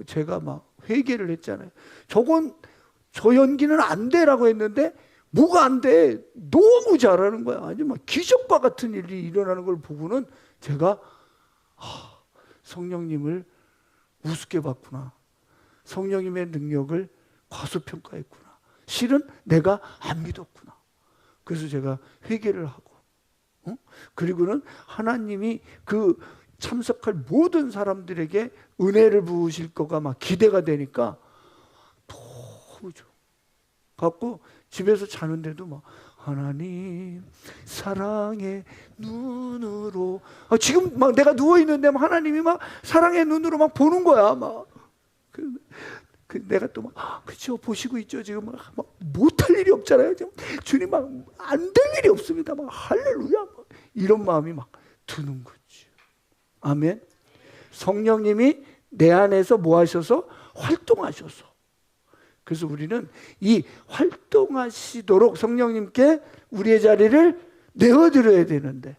제가 회개를 했잖아요. 저 연기는 안 돼라고 했는데 뭐가 안 돼? 너무 잘하는 거야. 아주 기적과 같은 일이 일어나는 걸 보고는 제가 성령님을 우습게 봤구나. 성령님의 능력을 과소평가했구나. 실은 내가 안 믿었구나. 그래서 제가 회개를 하고, 그리고는 하나님이 그 참석할 모든 사람들에게 은혜를 부으실 거가 기대가 되니까 너무 좋아. 갖고 집에서 자는데도 하나님 사랑의 눈으로, 지금 내가 누워있는데 하나님이 사랑의 눈으로 보는 거야. 내가 또 그렇죠, 보시고 있죠. 지금 못할 일이 없잖아요. 지금 주님 안 될 일이 없습니다. 할렐루야, 이런 마음이 드는 거죠. 아멘. 성령님이 내 안에서 뭐 하셔서? 활동하셔서. 그래서 우리는 이 활동하시도록 성령님께 우리의 자리를 내어드려야 되는데,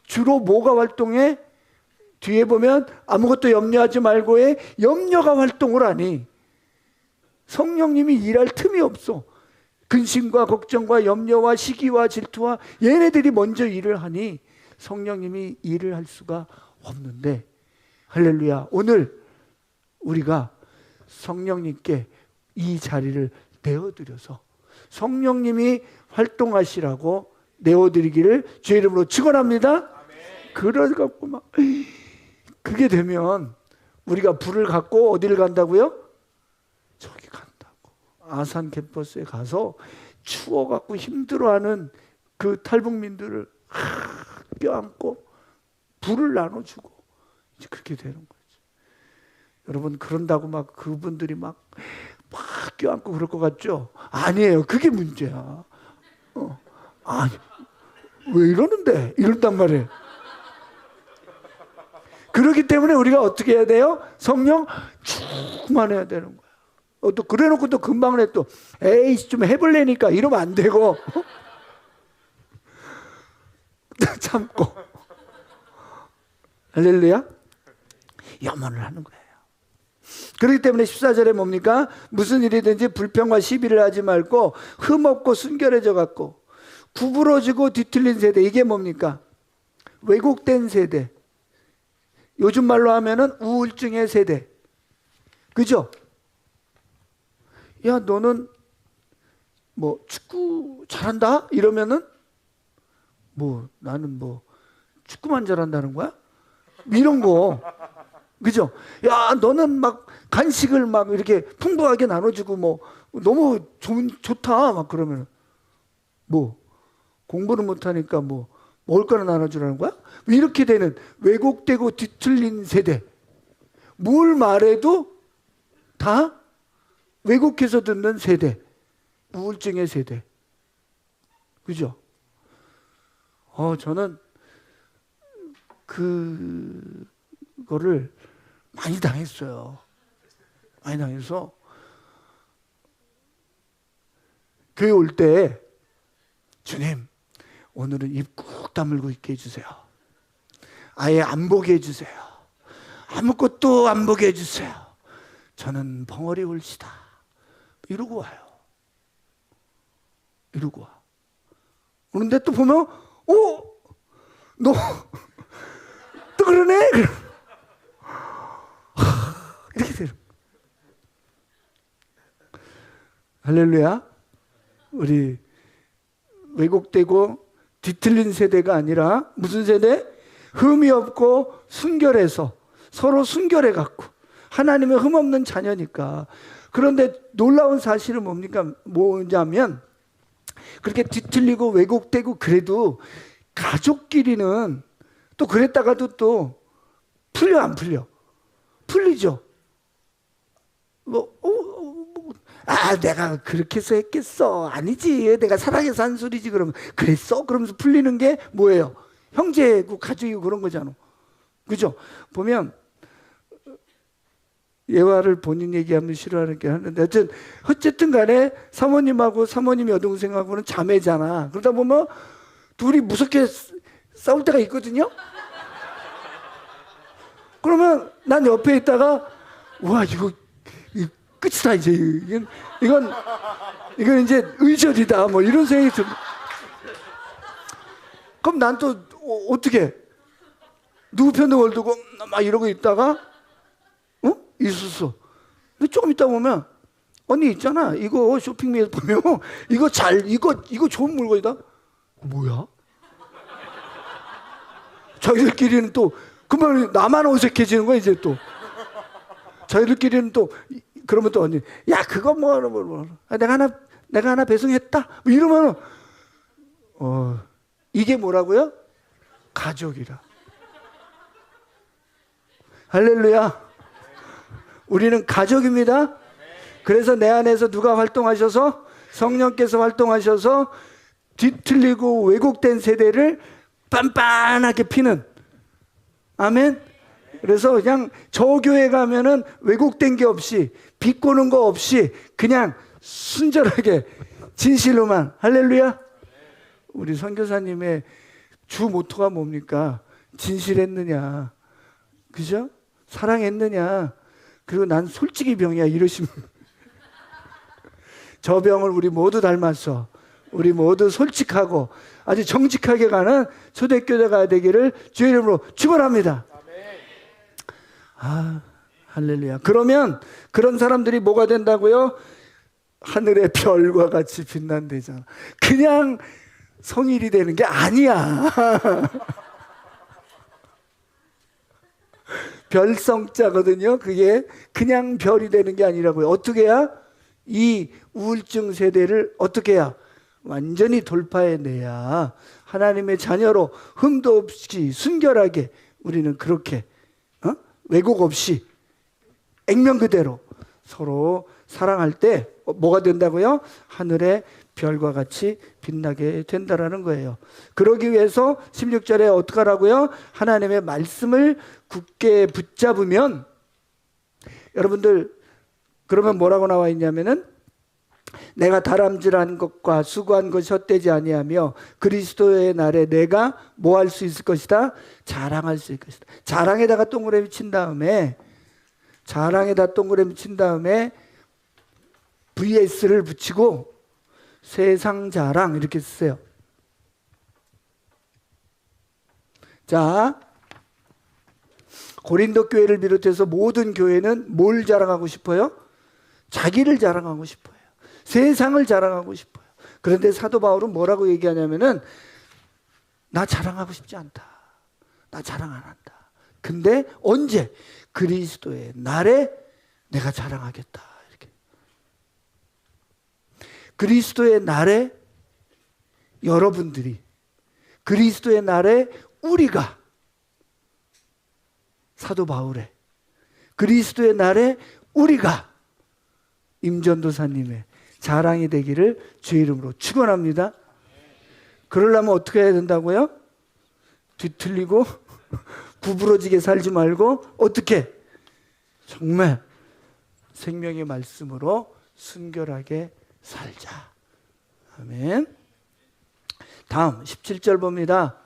주로 뭐가 활동해? 뒤에 보면 아무것도 염려하지 말고의 염려가 활동을 하니 성령님이 일할 틈이 없어. 근심과 걱정과 염려와 시기와 질투와 얘네들이 먼저 일을 하니 성령님이 일을 할 수가 없는데, 할렐루야, 오늘 우리가 성령님께 이 자리를 내어드려서 성령님이 활동하시라고 내어드리기를 주의 이름으로 축원합니다. 그래갖고 막 그게 되면 우리가 불을 갖고 어디를 간다고요? 저기 간다고. 아산 캠퍼스에 가서 추워갖고 힘들어하는 그 탈북민들을 껴안고 불을 나눠주고 이제 그렇게 되는 거지. 여러분 그런다고 막 그분들이 막 껴안고 그럴 것 같죠? 아니에요. 그게 문제야. 아니 왜 이러는데? 이런단 말이에요. 그렇기 때문에 우리가 어떻게 해야 돼요? 성령 충만해야 되는 거야. 또 그래놓고 또 금방 또 에이 좀 해볼래니까 이러면 안 되고 참고 할렐루야. 염원을 하는 거예요. 그렇기 때문에 14절에 뭡니까? 무슨 일이든지 불평과 시비를 하지 말고 흠없고 순결해져 갖고 구부러지고 뒤틀린 세대. 이게 뭡니까? 왜곡된 세대. 요즘 말로 하면은 우울증의 세대. 그죠? 야 너는 뭐 축구 잘한다? 이러면은 뭐 나는 뭐 축구만 잘한다는 거야? 이런 거. 그죠? 야 너는 막 간식을 막 이렇게 풍부하게 나눠주고 뭐 너무 좋다 막 그러면 뭐 공부를 못하니까 뭐 먹을 거나 나눠주라는 거야? 이렇게 되는 왜곡되고 뒤틀린 세대. 뭘 말해도 다 왜곡해서 듣는 세대. 우울증의 세대. 그죠? 저는 그거를 많이 당했어요. 많이 당해서 교회 올 때 주님 오늘은 입 꾹 다물고 있게 해주세요. 아예 안 보게 해주세요. 아무것도 안 보게 해주세요. 저는 벙어리 울시다. 이러고 와요. 이러고 와. 그런데 또 보면 너 또 그러네? 이렇게 되는. 할렐루야. 우리 왜곡되고 뒤틀린 세대가 아니라 무슨 세대? 흠이 없고 순결해서 서로 순결해 갖고 하나님의 흠 없는 자녀니까. 그런데 놀라운 사실은 뭐냐면 그렇게 뒤틀리고 왜곡되고 그래도 가족끼리는 또 그랬다가도 또 풀려 안 풀려? 풀리죠. 내가 그렇게 해서 했겠어. 아니지. 내가 사랑해서 한 소리지. 그러면 그랬어? 그러면서 풀리는 게 뭐예요? 형제고 가족이고 그런 거잖아. 그죠? 보면 예화를 본인 얘기하면 싫어하는 게 하는데 어쨌든 간에 사모님하고 사모님 여동생하고는 자매잖아. 그러다 보면 둘이 무섭게 싸울 때가 있거든요. 그러면 난 옆에 있다가 와 이거 끝이다 이제 이건 이제 의절이다 뭐 이런 생각이 들. 그럼 난 또 어떻게 누구 편도 걸두고 막 이러고 있다가 있었어. 근데 조금 있다 보면 언니 있잖아 이거 쇼핑몰에서 보면 이거 좋은 물건이다. 뭐야? 저희들끼리는 또 금방 나만 어색해지는 거야 이제 또. 저희들끼리는 또 그러면 또 언니 야 그거 뭐 내가 하나 배송했다 뭐 이러면은 이게 뭐라고요? 가족이라. 할렐루야. 우리는 가족입니다. 그래서 내 안에서 누가 활동하셔서 성령께서 활동하셔서 뒤틀리고 왜곡된 세대를 빤빤하게 피는. 아멘. 그래서 그냥 저 교회 가면은 왜곡된 게 없이 비꼬는 거 없이 그냥 순절하게 진실로만. 할렐루야. 우리 선교사님의 주 모토가 뭡니까? 진실했느냐, 그죠? 사랑했느냐. 그리고 난 솔직히 병이야 이러시면 저 병을 우리 모두 닮았어. 우리 모두 솔직하고 아주 정직하게 가는 초대교회가 되기를 주의 이름으로 축원합니다. 할렐루야. 그러면 그런 사람들이 뭐가 된다고요? 하늘의 별과 같이 빛난대잖아. 그냥 성일이 되는 게 아니야. 별성자거든요. 그게 그냥 별이 되는 게 아니라고요. 어떻게 해야? 이 우울증 세대를 어떻게 해야? 완전히 돌파해내야 하나님의 자녀로 흠도 없이 순결하게 우리는 그렇게 왜곡 없이 액면 그대로 서로 사랑할 때 뭐가 된다고요? 하늘의 별과 같이 빛나게 된다라는 거예요. 그러기 위해서 16절에 어떻게 하라고요? 하나님의 말씀을 굳게 붙잡으면, 여러분들 그러면 뭐라고 나와 있냐면은 내가 다람질한 것과 수고한 것이 헛되지 아니하며 그리스도의 날에 내가 뭐 할 수 있을 것이다? 자랑할 수 있을 것이다. 자랑에다가 동그라미 친 다음에 VS를 붙이고 세상 자랑 이렇게 쓰세요. 자, 고린도 교회를 비롯해서 모든 교회는 뭘 자랑하고 싶어요? 자기를 자랑하고 싶어요. 세상을 자랑하고 싶어요. 그런데 사도 바울은 뭐라고 얘기하냐면은 나 자랑하고 싶지 않다. 나 자랑 안 한다. 근데 언제? 그리스도의 날에 내가 자랑하겠다. 이렇게. 그리스도의 날에 여러분들이, 그리스도의 날에 우리가, 사도 바울의 그리스도의 날에 우리가 임전도사님의 자랑이 되기를 주의 이름으로 축원합니다. 그러려면 어떻게 해야 된다고요? 뒤틀리고 구부러지게 살지 말고 어떻게? 정말 생명의 말씀으로 순결하게 살자. 아멘. 다음 17절 봅니다.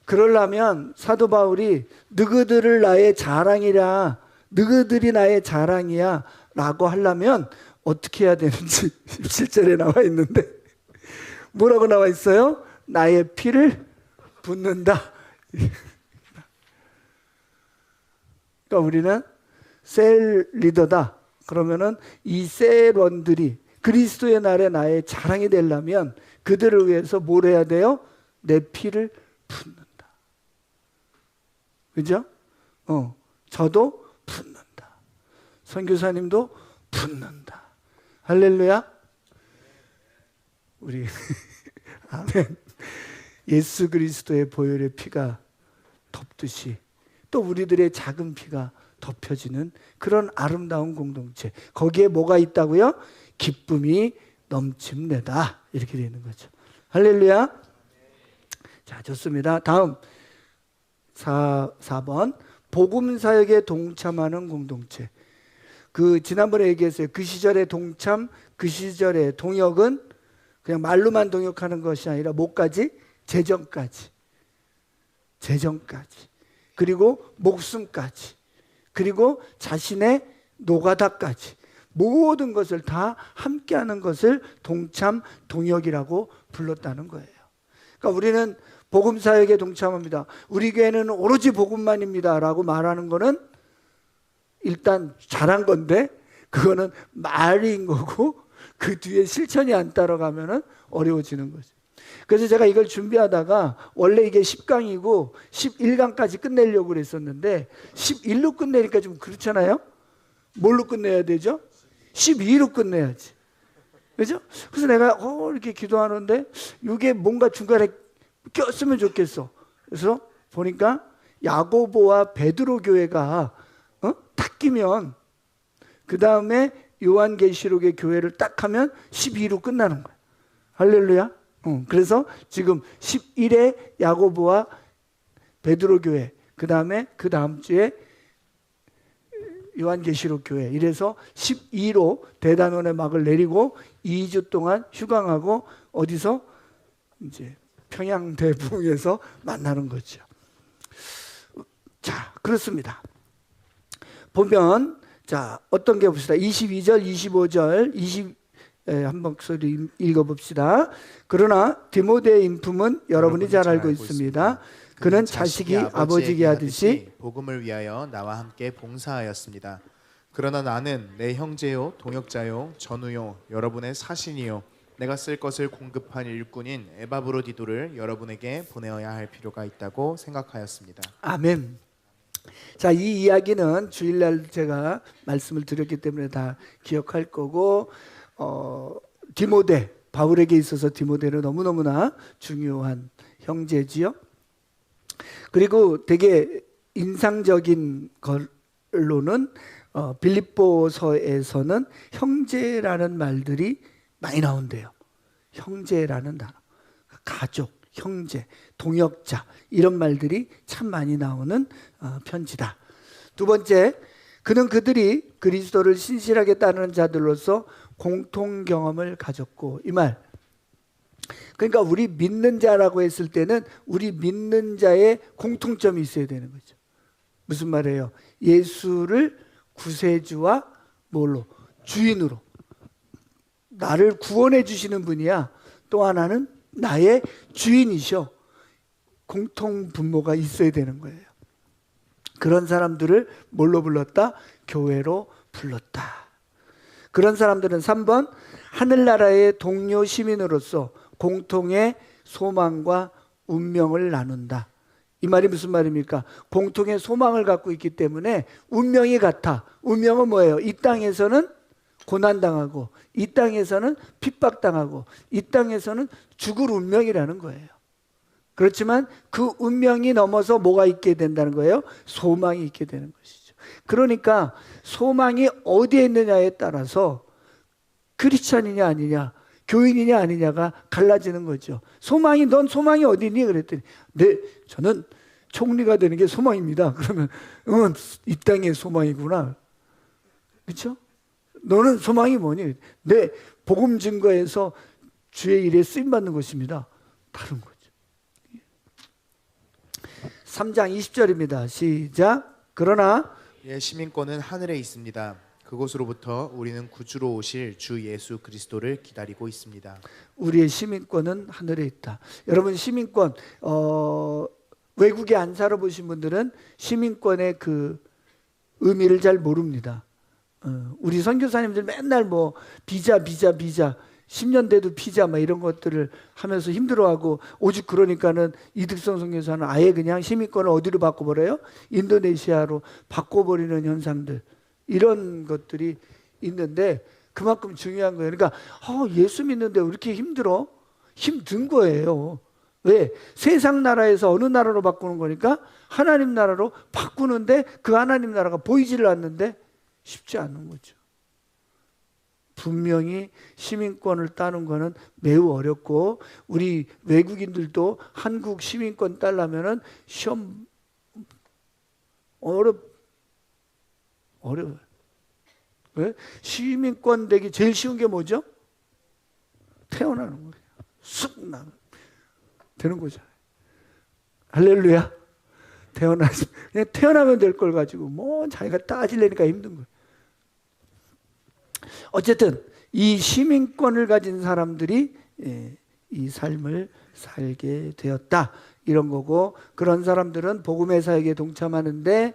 그러려면 사도 바울이 너희들을 나의 자랑이라, 너희들이 나의 자랑이야 라고 하려면 어떻게 해야 되는지 17절에 나와 있는데 뭐라고 나와 있어요? 나의 피를 붓는다. 그러니까 우리는 셀 리더다. 그러면은 이 셀원들이 그리스도의 날에 나의 자랑이 되려면 그들을 위해서 뭘 해야 돼요? 내 피를 붓는다. 그죠? 저도 붓는다. 선교사님도 붓는다. 할렐루야. 우리 아멘. 예수 그리스도의 보혈의 피가 덮듯이 또 우리들의 작은 피가 덮여지는 그런 아름다운 공동체. 거기에 뭐가 있다고요? 기쁨이 넘침내다. 이렇게 되는 거죠. 할렐루야. 자, 좋습니다. 다음 4번 복음 사역에 동참하는 공동체. 지난번에 얘기했어요. 그 시절의 동참, 그 시절의 동역은 그냥 말로만 동역하는 것이 아니라 뭐까지? 재정까지. 그리고 목숨까지. 그리고 자신의 노가다까지. 모든 것을 다 함께하는 것을 동참, 동역이라고 불렀다는 거예요. 그러니까 우리는 복음 사역에 동참합니다. 우리 교회는 오로지 복음만입니다 라고 말하는 거는 일단 잘한 건데 그거는 말인 거고 그 뒤에 실천이 안 따라가면 어려워지는 거죠. 그래서 제가 이걸 준비하다가 원래 이게 10강이고 11강까지 끝내려고 그랬었는데 11로 끝내니까 좀 그렇잖아요. 뭘로 끝내야 되죠? 12로 끝내야지. 그죠? 그래서 내가 이렇게 기도하는데 이게 뭔가 중간에 꼈으면 좋겠어. 그래서 보니까 야고보와 베드로 교회가 딱 끼면 그 다음에 요한계시록의 교회를 딱 하면 12로 끝나는 거야. 할렐루야. 그래서 지금 11에 야고보와 베드로 교회, 그 다음에 그 다음 주에 요한계시록 교회, 이래서 12로 대단원의 막을 내리고 2주 동안 휴강하고 어디서 이제 평양대부에서 만나는 거죠. 자, 그렇습니다. 보면 자, 어떤 게 봅시다. 22절, 25절, 한번 소리 읽어봅시다. 그러나 디모데의 인품은 여러분이 잘 알고 있습니다. 그는 자식이 아버지에게 하듯이 복음을 위하여 나와 함께 봉사하였습니다. 그러나 나는 내 형제요 동역자요 전우요 여러분의 사신이요 내가 쓸 것을 공급한 일꾼인 에바브로디도를 여러분에게 보내어야 할 필요가 있다고 생각하였습니다. 아멘. 자, 이 이야기는 주일날 제가 말씀을 드렸기 때문에 다 기억할 거고, 디모데, 바울에게 있어서 디모데는 너무너무나 중요한 형제지요. 그리고 되게 인상적인 걸로는 빌립보서에서는 형제라는 말들이 많이 나온대요. 형제라는 단어, 가족, 형제, 동역자 이런 말들이 참 많이 나오는 편지다. 두 번째, 그는 그들이 그리스도를 신실하게 따르는 자들로서 공통 경험을 가졌고, 이 말, 그러니까 우리 믿는 자라고 했을 때는 우리 믿는 자의 공통점이 있어야 되는 거죠. 무슨 말이에요? 예수를 구세주와 뭘로? 주인으로 나를 구원해 주시는 분이야. 또 하나는 나의 주인이셔. 공통 분모가 있어야 되는 거예요. 그런 사람들을 뭘로 불렀다? 교회로 불렀다. 그런 사람들은 3번, 하늘나라의 동료 시민으로서 공통의 소망과 운명을 나눈다. 이 말이 무슨 말입니까? 공통의 소망을 갖고 있기 때문에 운명이 같아. 운명은 뭐예요? 이 땅에서는 고난당하고, 이 땅에서는 핍박당하고, 이 땅에서는 죽을 운명이라는 거예요. 그렇지만 그 운명이 넘어서 뭐가 있게 된다는 거예요? 소망이 있게 되는 것이죠. 그러니까 소망이 어디에 있느냐에 따라서 크리스찬이냐 아니냐, 교인이냐 아니냐가 갈라지는 거죠. 소망이, 넌 소망이 어디 있니? 그랬더니 네, 저는 총리가 되는 게 소망입니다. 그러면 이 땅의 소망이구나. 그렇죠? 너는 소망이 뭐니? 네, 복음 증거에서 주의 일에 쓰임 받는 것입니다. 다른 거죠. 3장 20절입니다. 시작. 그러나 시민권은 하늘에 있습니다. 그곳으로부터 우리는 구주로 오실 주 예수 그리스도를 기다리고 있습니다. 우리의 시민권은 하늘에 있다. 여러분, 시민권, 외국에 안 살아보신 분들은 시민권의 그 의미를 잘 모릅니다. 우리 선교사님들 맨날 뭐 비자 10년 돼도 비자 막 이런 것들을 하면서 힘들어하고, 오직 그러니까는 이득성 선교사는 아예 그냥 시민권을 어디로 바꿔버려요? 인도네시아로 바꿔버리는 현상들, 이런 것들이 있는데 그만큼 중요한 거예요. 그러니까 예수 믿는데 왜 이렇게 힘들어? 힘든 거예요. 왜? 세상 나라에서 어느 나라로 바꾸는 거니까 하나님 나라로 바꾸는데 그 하나님 나라가 보이지를 않는데 쉽지 않은 거죠. 분명히 시민권을 따는 거는 매우 어렵고, 우리 외국인들도 한국 시민권 따려면은 시험 어려워요. 왜? 시민권 되기 제일 쉬운 게 뭐죠? 태어나는 거예요. 쑥 나면 되는 거잖아요. 할렐루야. 그냥 태어나면 될 걸 가지고 뭐 자기가 따지려니까 힘든 거예요. 어쨌든 이 시민권을 가진 사람들이 이 삶을 살게 되었다, 이런 거고, 그런 사람들은 복음의 사역에 동참하는데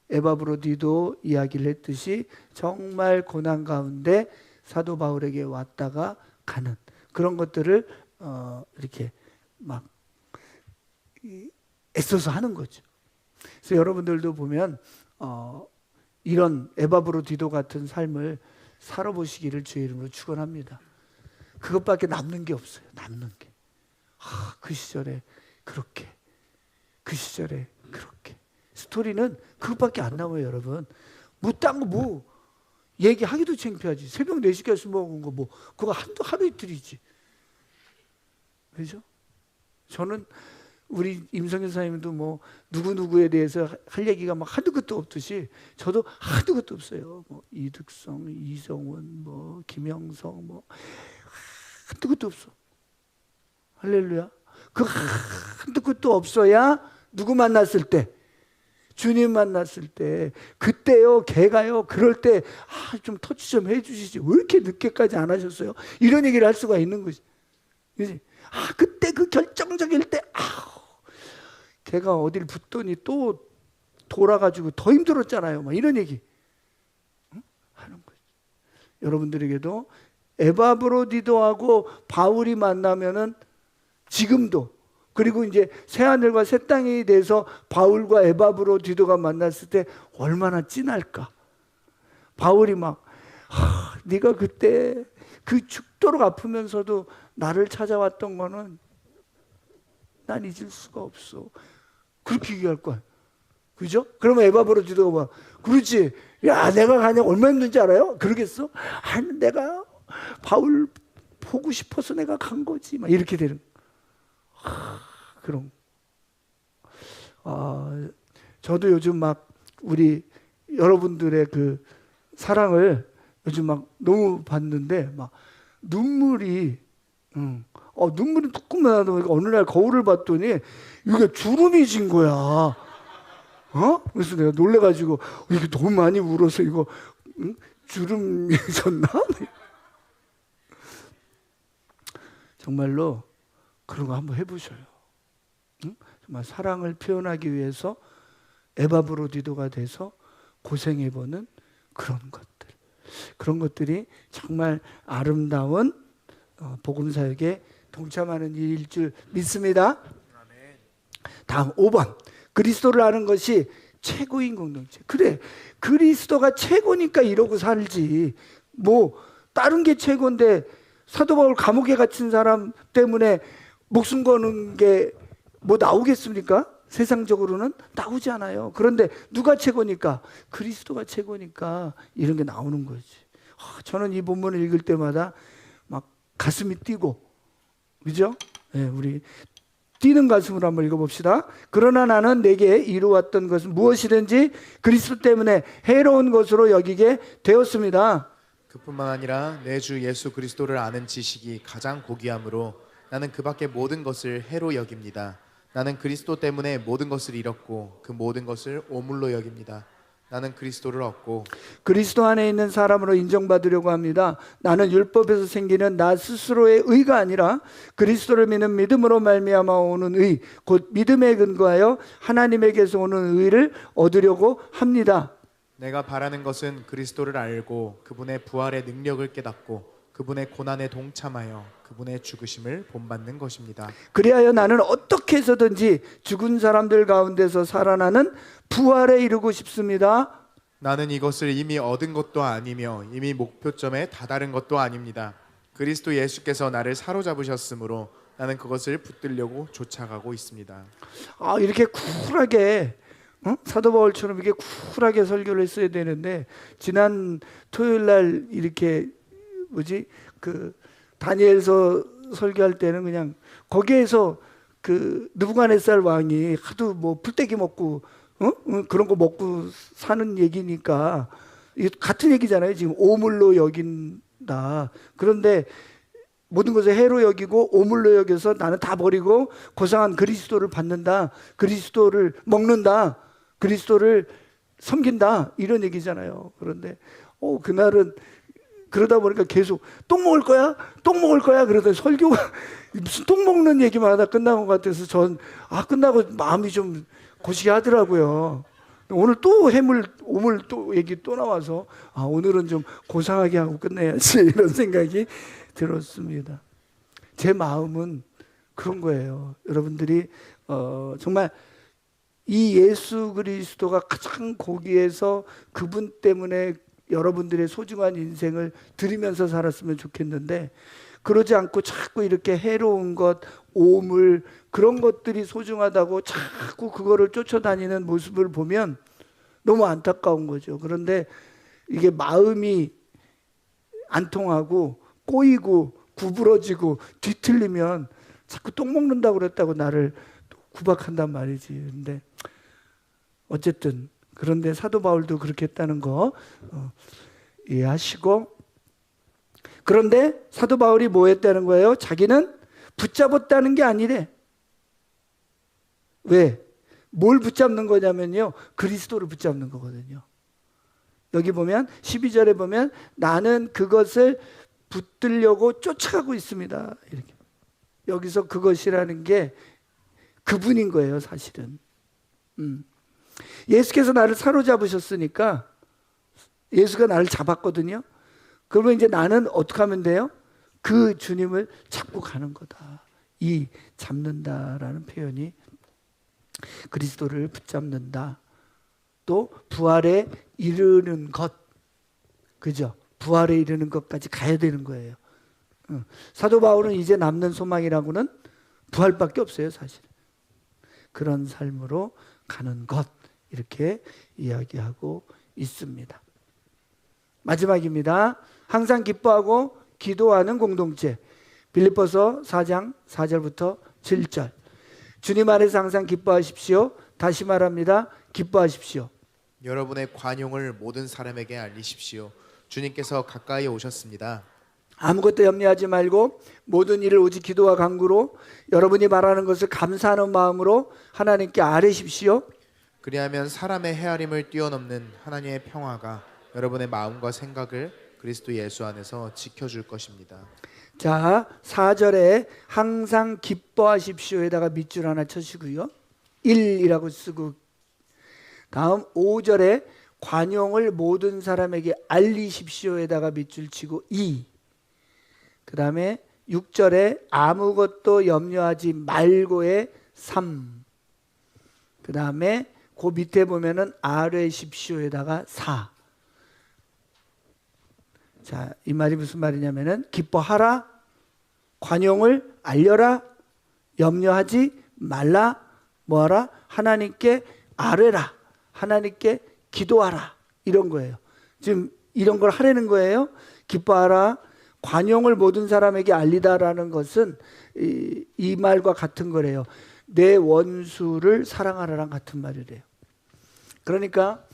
에바브로디도 이야기를 했듯이 정말 고난 가운데 사도 바울에게 왔다가 가는 그런 것들을 이렇게 막 애써서 하는 거죠. 그래서 여러분들도 보면 이런 에바브로디도 같은 삶을 살아보시기를 주의 이름으로 축원합니다. 그것밖에 남는 게 없어요. 남는 게. 그 시절에 그렇게, 그 시절에 그렇게. 스토리는 그것밖에 안 남아요, 여러분. 딴 거 뭐 얘기하기도 창피하지. 새벽 4시까지 먹은 거 뭐 그거 하루 이틀이지. 그죠? 저는 우리 임성현 사님도 뭐 누구누구에 대해서 할 얘기가 막 한두 끝도 없듯이 저도 한두 끝도 없어요. 뭐 이득성, 이성원, 뭐 김영성, 뭐 한두 끝도 없어. 할렐루야. 그 한두 끝도 없어야 누구 만났을 때, 주님 만났을 때, 그때요, 걔가요, 그럴 때 좀 터치 좀 해주시지. 왜 이렇게 늦게까지 안 하셨어요? 이런 얘기를 할 수가 있는 거지. 그지? 그때 그 결정적일 때, 걔가 어딜 붙더니 또 돌아가지고 더 힘들었잖아요. 막 이런 얘기. 응? 여러분들에게도 에바브로디도하고 바울이 만나면은 지금도, 그리고 이제 새하늘과 새 땅이 돼서 바울과 에바브로디도가 만났을 때 얼마나 찐할까. 바울이 막 네가 그때 그 죽도록 아프면서도 나를 찾아왔던 거는 난 잊을 수가 없어. 그렇게 얘기할 거야. 그죠? 그러면 에바브로디도가 뭐 그렇지. 야, 내가 가냐 얼마 힘든지 알아요? 그러겠어? 아니, 내가 바울 보고 싶어서 내가 간 거지. 막 이렇게 되는. 그럼. 저도 요즘 막 우리 여러분들의 그 사랑을 요즘 막 너무 봤는데 막 눈물이 눈물이 뚝뚝 나다 보니까 어느 날 거울을 봤더니 이게 주름이 진 거야. 그래서 내가 놀래가지고 이게 너무 많이 울어서 이거 주름이 졌나? 정말로 그런 거 한번 해보셔요. 정말 사랑을 표현하기 위해서 에바브로디도가 돼서 고생해보는 그런 것들. 그런 것들이 정말 아름다운 복음사역에 동참하는 일일 줄 믿습니다. 다음 5번. 그리스도를 아는 것이 최고인 공동체. 그래, 그리스도가 최고니까 이러고 살지. 뭐 다른 게 최고인데 사도 바울 감옥에 갇힌 사람 때문에 목숨 거는 게 뭐 나오겠습니까? 세상적으로는 나오지 않아요. 그런데 누가 최고니까? 그리스도가 최고니까 이런 게 나오는 거지. 저는 이 본문을 읽을 때마다 막 가슴이 뛰고, 그죠? 네, 우리 뛰는 가슴으로 한번 읽어봅시다. 그러나 나는 내게 이루었던 것은 무엇이든지 그리스도 때문에 해로운 것으로 여기게 되었습니다. 그뿐만 아니라 내 주 예수 그리스도를 아는 지식이 가장 고귀함으로 나는 그 밖의 모든 것을 해로 여깁니다. 나는 그리스도 때문에 모든 것을 잃었고 그 모든 것을 오물로 여깁니다. 나는 그리스도를 얻고 그리스도 안에 있는 사람으로 인정받으려고 합니다. 나는 율법에서 생기는 나 스스로의 의가 아니라 그리스도를 믿는 믿음으로 말미암아 오는 의, 곧 믿음에 근거하여 하나님에게서 오는 의를 얻으려고 합니다. 내가 바라는 것은 그리스도를 알고 그분의 부활의 능력을 깨닫고 그분의 고난에 동참하여 그분의 죽으심을 본받는 것입니다. 그리하여 나는 어떻게 해서든지 죽은 사람들 가운데서 살아나는 부활에 이르고 싶습니다. 나는 이것을 이미 얻은 것도 아니며 이미 목표점에 다다른 것도 아닙니다. 그리스도 예수께서 나를 사로잡으셨으므로 나는 그것을 붙들려고 쫓아가고 있습니다. 이렇게 쿨하게 사도 바울처럼 이렇게 쿨하게 설교를 했어야 되는데 지난 토요일 날 이렇게 그 다니엘서 설교할 때는 그냥 거기에서 그 느부갓네살 왕이 하도 뭐 풀떼기 먹고 그런 거 먹고 사는 얘기니까 이게 같은 얘기잖아요. 지금 오물로 여긴다. 그런데 모든 것을 해로 여기고 오물로 여겨서 나는 다 버리고 고상한 그리스도를 받는다. 그리스도를 먹는다. 그리스도를 섬긴다. 이런 얘기잖아요. 그런데 그날은 그러다 보니까 계속 똥 먹을 거야? 똥 먹을 거야? 그러다 설교가 무슨 똥 먹는 얘기만 하다 끝난 것 같아서 전 끝나고 마음이 좀 고시게 하더라고요. 오늘 또 오물 또 얘기 또 나와서 오늘은 좀 고상하게 하고 끝내야지 이런 생각이 들었습니다. 제 마음은 그런 거예요. 여러분들이 정말 이 예수 그리스도가 가장 고귀해서 그분 때문에 여러분들의 소중한 인생을 드리면서 살았으면 좋겠는데 그러지 않고 자꾸 이렇게 해로운 것, 오물 그런 것들이 소중하다고 자꾸 그거를 쫓아다니는 모습을 보면 너무 안타까운 거죠. 그런데 이게 마음이 안 통하고 꼬이고 구부러지고 뒤틀리면 자꾸 똥 먹는다고 그랬다고 나를 구박한단 말이지. 근데 어쨌든 그런데 사도 바울도 그렇게 했다는 거 이해하시고, 그런데 사도 바울이 뭐 했다는 거예요? 자기는 붙잡았다는 게 아니래. 왜? 뭘 붙잡는 거냐면요, 그리스도를 붙잡는 거거든요. 여기 보면 12절에 보면 나는 그것을 붙들려고 쫓아가고 있습니다. 이렇게. 여기서 그것이라는 게 그분인 거예요, 사실은. 예수께서 나를 사로잡으셨으니까, 예수가 나를 잡았거든요. 그러면 이제 나는 어떻게 하면 돼요? 그 주님을 찾고 가는 거다. 이 잡는다라는 표현이 그리스도를 붙잡는다. 또 부활에 이르는 것, 그죠? 부활에 이르는 것까지 가야 되는 거예요. 사도 바울은 이제 남는 소망이라고는 부활밖에 없어요, 사실. 그런 삶으로 가는 것, 이렇게 이야기하고 있습니다. 마지막입니다. 항상 기뻐하고 기도하는 공동체. 빌립보서 4장 4절부터 7절. 주님 안에서 항상 기뻐하십시오. 다시 말합니다. 기뻐하십시오. 여러분의 관용을 모든 사람에게 알리십시오. 주님께서 가까이 오셨습니다. 아무것도 염려하지 말고 모든 일을 오직 기도와 간구로 여러분이 말하는 것을 감사하는 마음으로 하나님께 아뢰십시오. 그리하면 사람의 헤아림을 뛰어넘는 하나님의 평화가 여러분의 마음과 생각을 그리스도 예수 안에서 지켜줄 것입니다. 자, 4절에 항상 기뻐하십시오에다가 밑줄 하나 쳐시고요. 1이라고 쓰고, 다음 5절에 관용을 모든 사람에게 알리십시오에다가 밑줄 치고 2. 그 다음에 6절에 아무것도 염려하지 말고의 3. 그 다음에 그 밑에 보면은 아뢰십시오에다가 4. 자, 이 말이 무슨 말이냐면은 기뻐하라, 관용을 알려라, 염려하지 말라, 뭐하라? 하나님께 아뢰라, 하나님께 기도하라, 이런 거예요. 지금 이런 걸 하라는 거예요. 기뻐하라, 관용을 모든 사람에게 알리다라는 것은 이 말과 같은 거래요. 내 원수를 사랑하라랑 같은 말이래요. 그러니까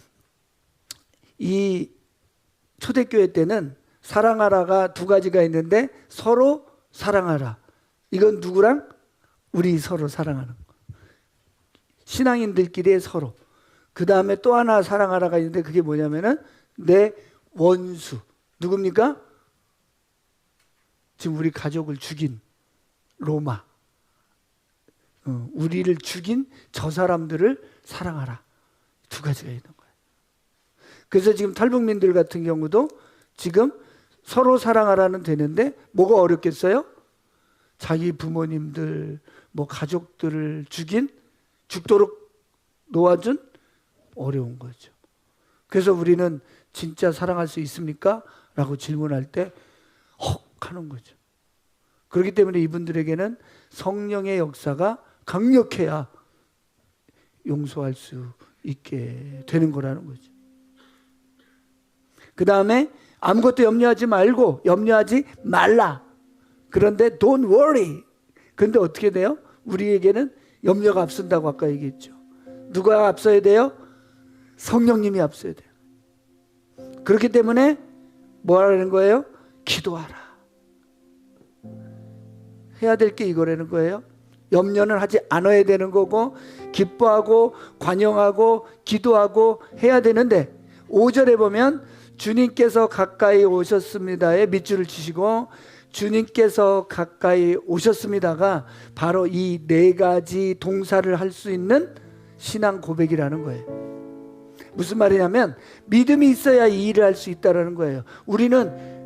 이 초대교회 때는 사랑하라가 두 가지가 있는데 서로 사랑하라. 이건 누구랑? 우리 서로 사랑하는 거. 신앙인들끼리의 서로. 그 다음에 또 하나 사랑하라가 있는데 그게 뭐냐면은 내 원수. 누굽니까? 지금 우리 가족을 죽인 로마. 우리를 죽인 저 사람들을 사랑하라. 두 가지가 있는 거예요. 그래서 지금 탈북민들 같은 경우도 지금 서로 사랑하라는 되는데 뭐가 어렵겠어요? 자기 부모님들, 뭐 가족들을 죽도록 놓아준 어려운 거죠. 그래서 우리는 진짜 사랑할 수 있습니까? 라고 질문할 때 헉 하는 거죠. 그렇기 때문에 이분들에게는 성령의 역사가 강력해야 용서할 수 있게 되는 거라는 거죠. 그 다음에 아무것도 염려하지 말고 염려하지 말라. 그런데 don't worry. 그런데 어떻게 돼요? 우리에게는 염려가 앞선다고 아까 얘기했죠. 누가 앞서야 돼요? 성령님이 앞서야 돼요. 그렇기 때문에 뭐 하라는 거예요? 기도하라. 해야 될 게 이거라는 거예요. 염려는 하지 않아야 되는 거고 기뻐하고 관용하고 기도하고 해야 되는데 5절에 보면 주님께서 가까이 오셨습니다에 밑줄을 치시고 주님께서 가까이 오셨습니다가 바로 이 네 가지 동사를 할 수 있는 신앙 고백이라는 거예요. 무슨 말이냐면 믿음이 있어야 이 일을 할 수 있다는 거예요. 우리는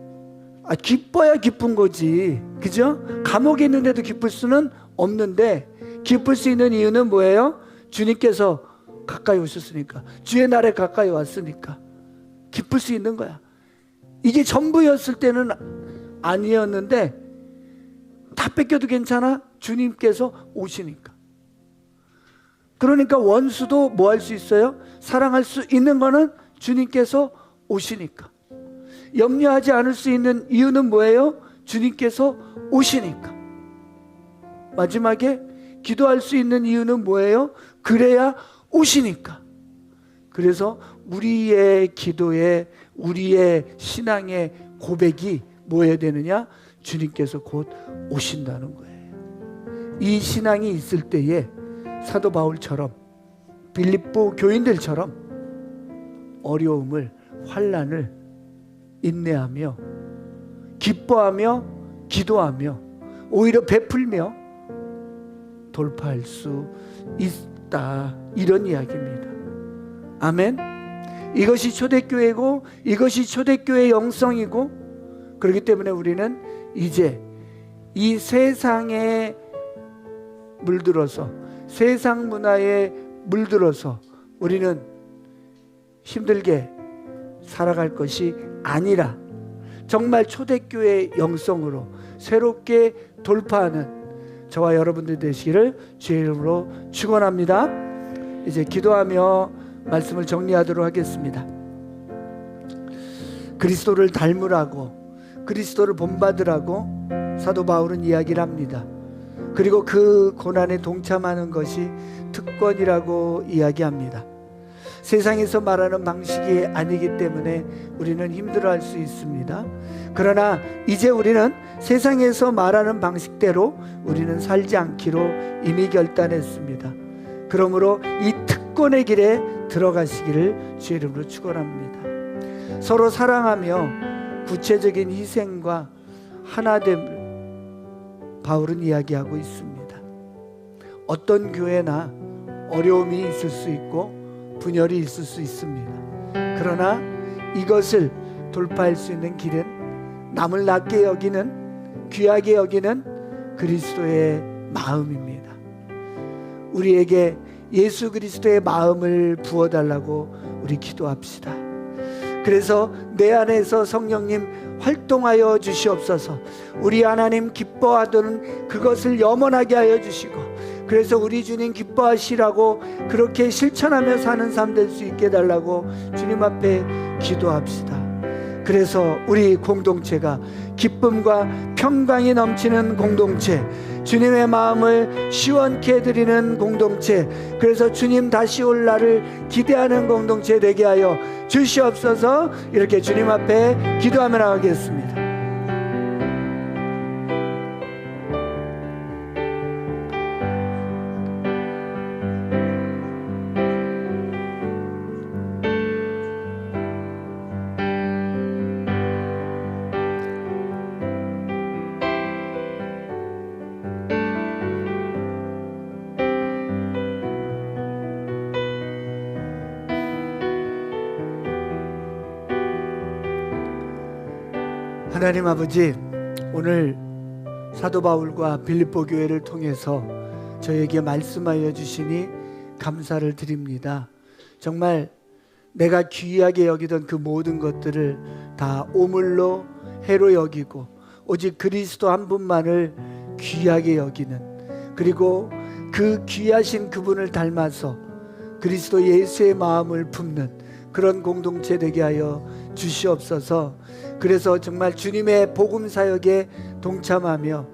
기뻐야 기쁜 거지, 그죠? 감옥에 있는데도 기쁠 수는 없는데 기쁠 수 있는 이유는 뭐예요? 주님께서 가까이 오셨으니까, 주의 날에 가까이 왔으니까 기쁠 수 있는 거야. 이게 전부였을 때는 아니었는데 다 뺏겨도 괜찮아? 주님께서 오시니까. 그러니까 원수도 뭐 할 수 있어요? 사랑할 수 있는 거는 주님께서 오시니까. 염려하지 않을 수 있는 이유는 뭐예요? 주님께서 오시니까. 마지막에 기도할 수 있는 이유는 뭐예요? 그래야 오시니까. 그래서 우리의 기도에, 우리의 신앙의 고백이 뭐해야 되느냐? 주님께서 곧 오신다는 거예요. 이 신앙이 있을 때에 사도 바울처럼, 빌립보 교인들처럼 어려움을, 환난을 인내하며 기뻐하며 기도하며 오히려 베풀며 돌파할 수 있다, 이런 이야기입니다. 아멘. 이것이 초대교회고 이것이 초대교회의 영성이고 그렇기 때문에 우리는 이제 이 세상에 물들어서, 세상 문화에 물들어서 우리는 힘들게 살아갈 것이 아니라 정말 초대교회의 영성으로 새롭게 돌파하는 저와 여러분들 되시기를 주의 이름으로 축원합니다. 이제 기도하며 말씀을 정리하도록 하겠습니다. 그리스도를 닮으라고, 그리스도를 본받으라고 사도 바울은 이야기를 합니다. 그리고 그 고난에 동참하는 것이 특권이라고 이야기합니다. 세상에서 말하는 방식이 아니기 때문에 우리는 힘들어할 수 있습니다. 그러나 이제 우리는 세상에서 말하는 방식대로 우리는 살지 않기로 이미 결단했습니다. 그러므로 이 특권의 길에 들어가시기를 주의 이름으로 축원합니다. 서로 사랑하며 구체적인 희생과 하나됨을 바울은 이야기하고 있습니다. 어떤 교회나 어려움이 있을 수 있고 분열이 있을 수 있습니다. 그러나 이것을 돌파할 수 있는 길은 남을 낮게 여기는, 귀하게 여기는 그리스도의 마음입니다. 우리에게 예수 그리스도의 마음을 부어달라고 우리 기도합시다. 그래서 내 안에서 성령님 활동하여 주시옵소서. 우리 하나님 기뻐하던 그것을 염원하게 하여 주시고, 그래서 우리 주님 기뻐하시라고 그렇게 실천하며 사는 삶 될 수 있게 해달라고 주님 앞에 기도합시다. 그래서 우리 공동체가 기쁨과 평강이 넘치는 공동체, 주님의 마음을 시원케 해드리는 공동체, 그래서 주님 다시 올 날을 기대하는 공동체 되게 하여 주시옵소서. 이렇게 주님 앞에 기도하며 나가겠습니다. 하나님 아버지, 오늘 사도 바울과 빌립보 교회를 통해서 저에게 말씀하여 주시니 감사를 드립니다. 정말 내가 귀하게 여기던 그 모든 것들을 다 오물로 해로 여기고 오직 그리스도 한 분만을 귀하게 여기는, 그리고 그 귀하신 그분을 닮아서 그리스도 예수의 마음을 품는 그런 공동체 되게 하여 주시옵소서. 그래서 정말 주님의 복음 사역에 동참하며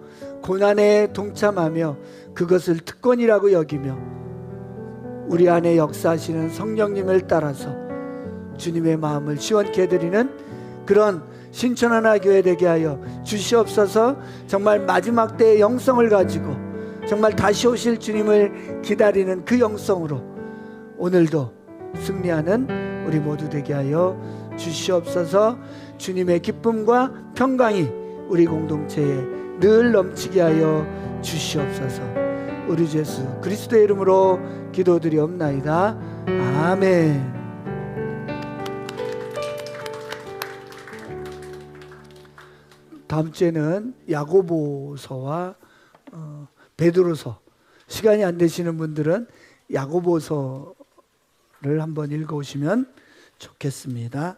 고난에 동참하며 그것을 특권이라고 여기며 우리 안에 역사하시는 성령님을 따라서 주님의 마음을 시원케 해드리는 그런 신천하나 교회 되게 하여 주시옵소서. 정말 마지막 때의 영성을 가지고 정말 다시 오실 주님을 기다리는 그 영성으로 오늘도 승리하는 우리 모두 되게 하여 주시옵소서. 주님의 기쁨과 평강이 우리 공동체에 늘 넘치게 하여 주시옵소서. 우리 주 예수 그리스도의 이름으로 기도드리옵나이다. 아멘. 다음 주에는 야고보서와 베드로서, 시간이 안 되시는 분들은 야고보서를 한번 읽어오시면 좋겠습니다.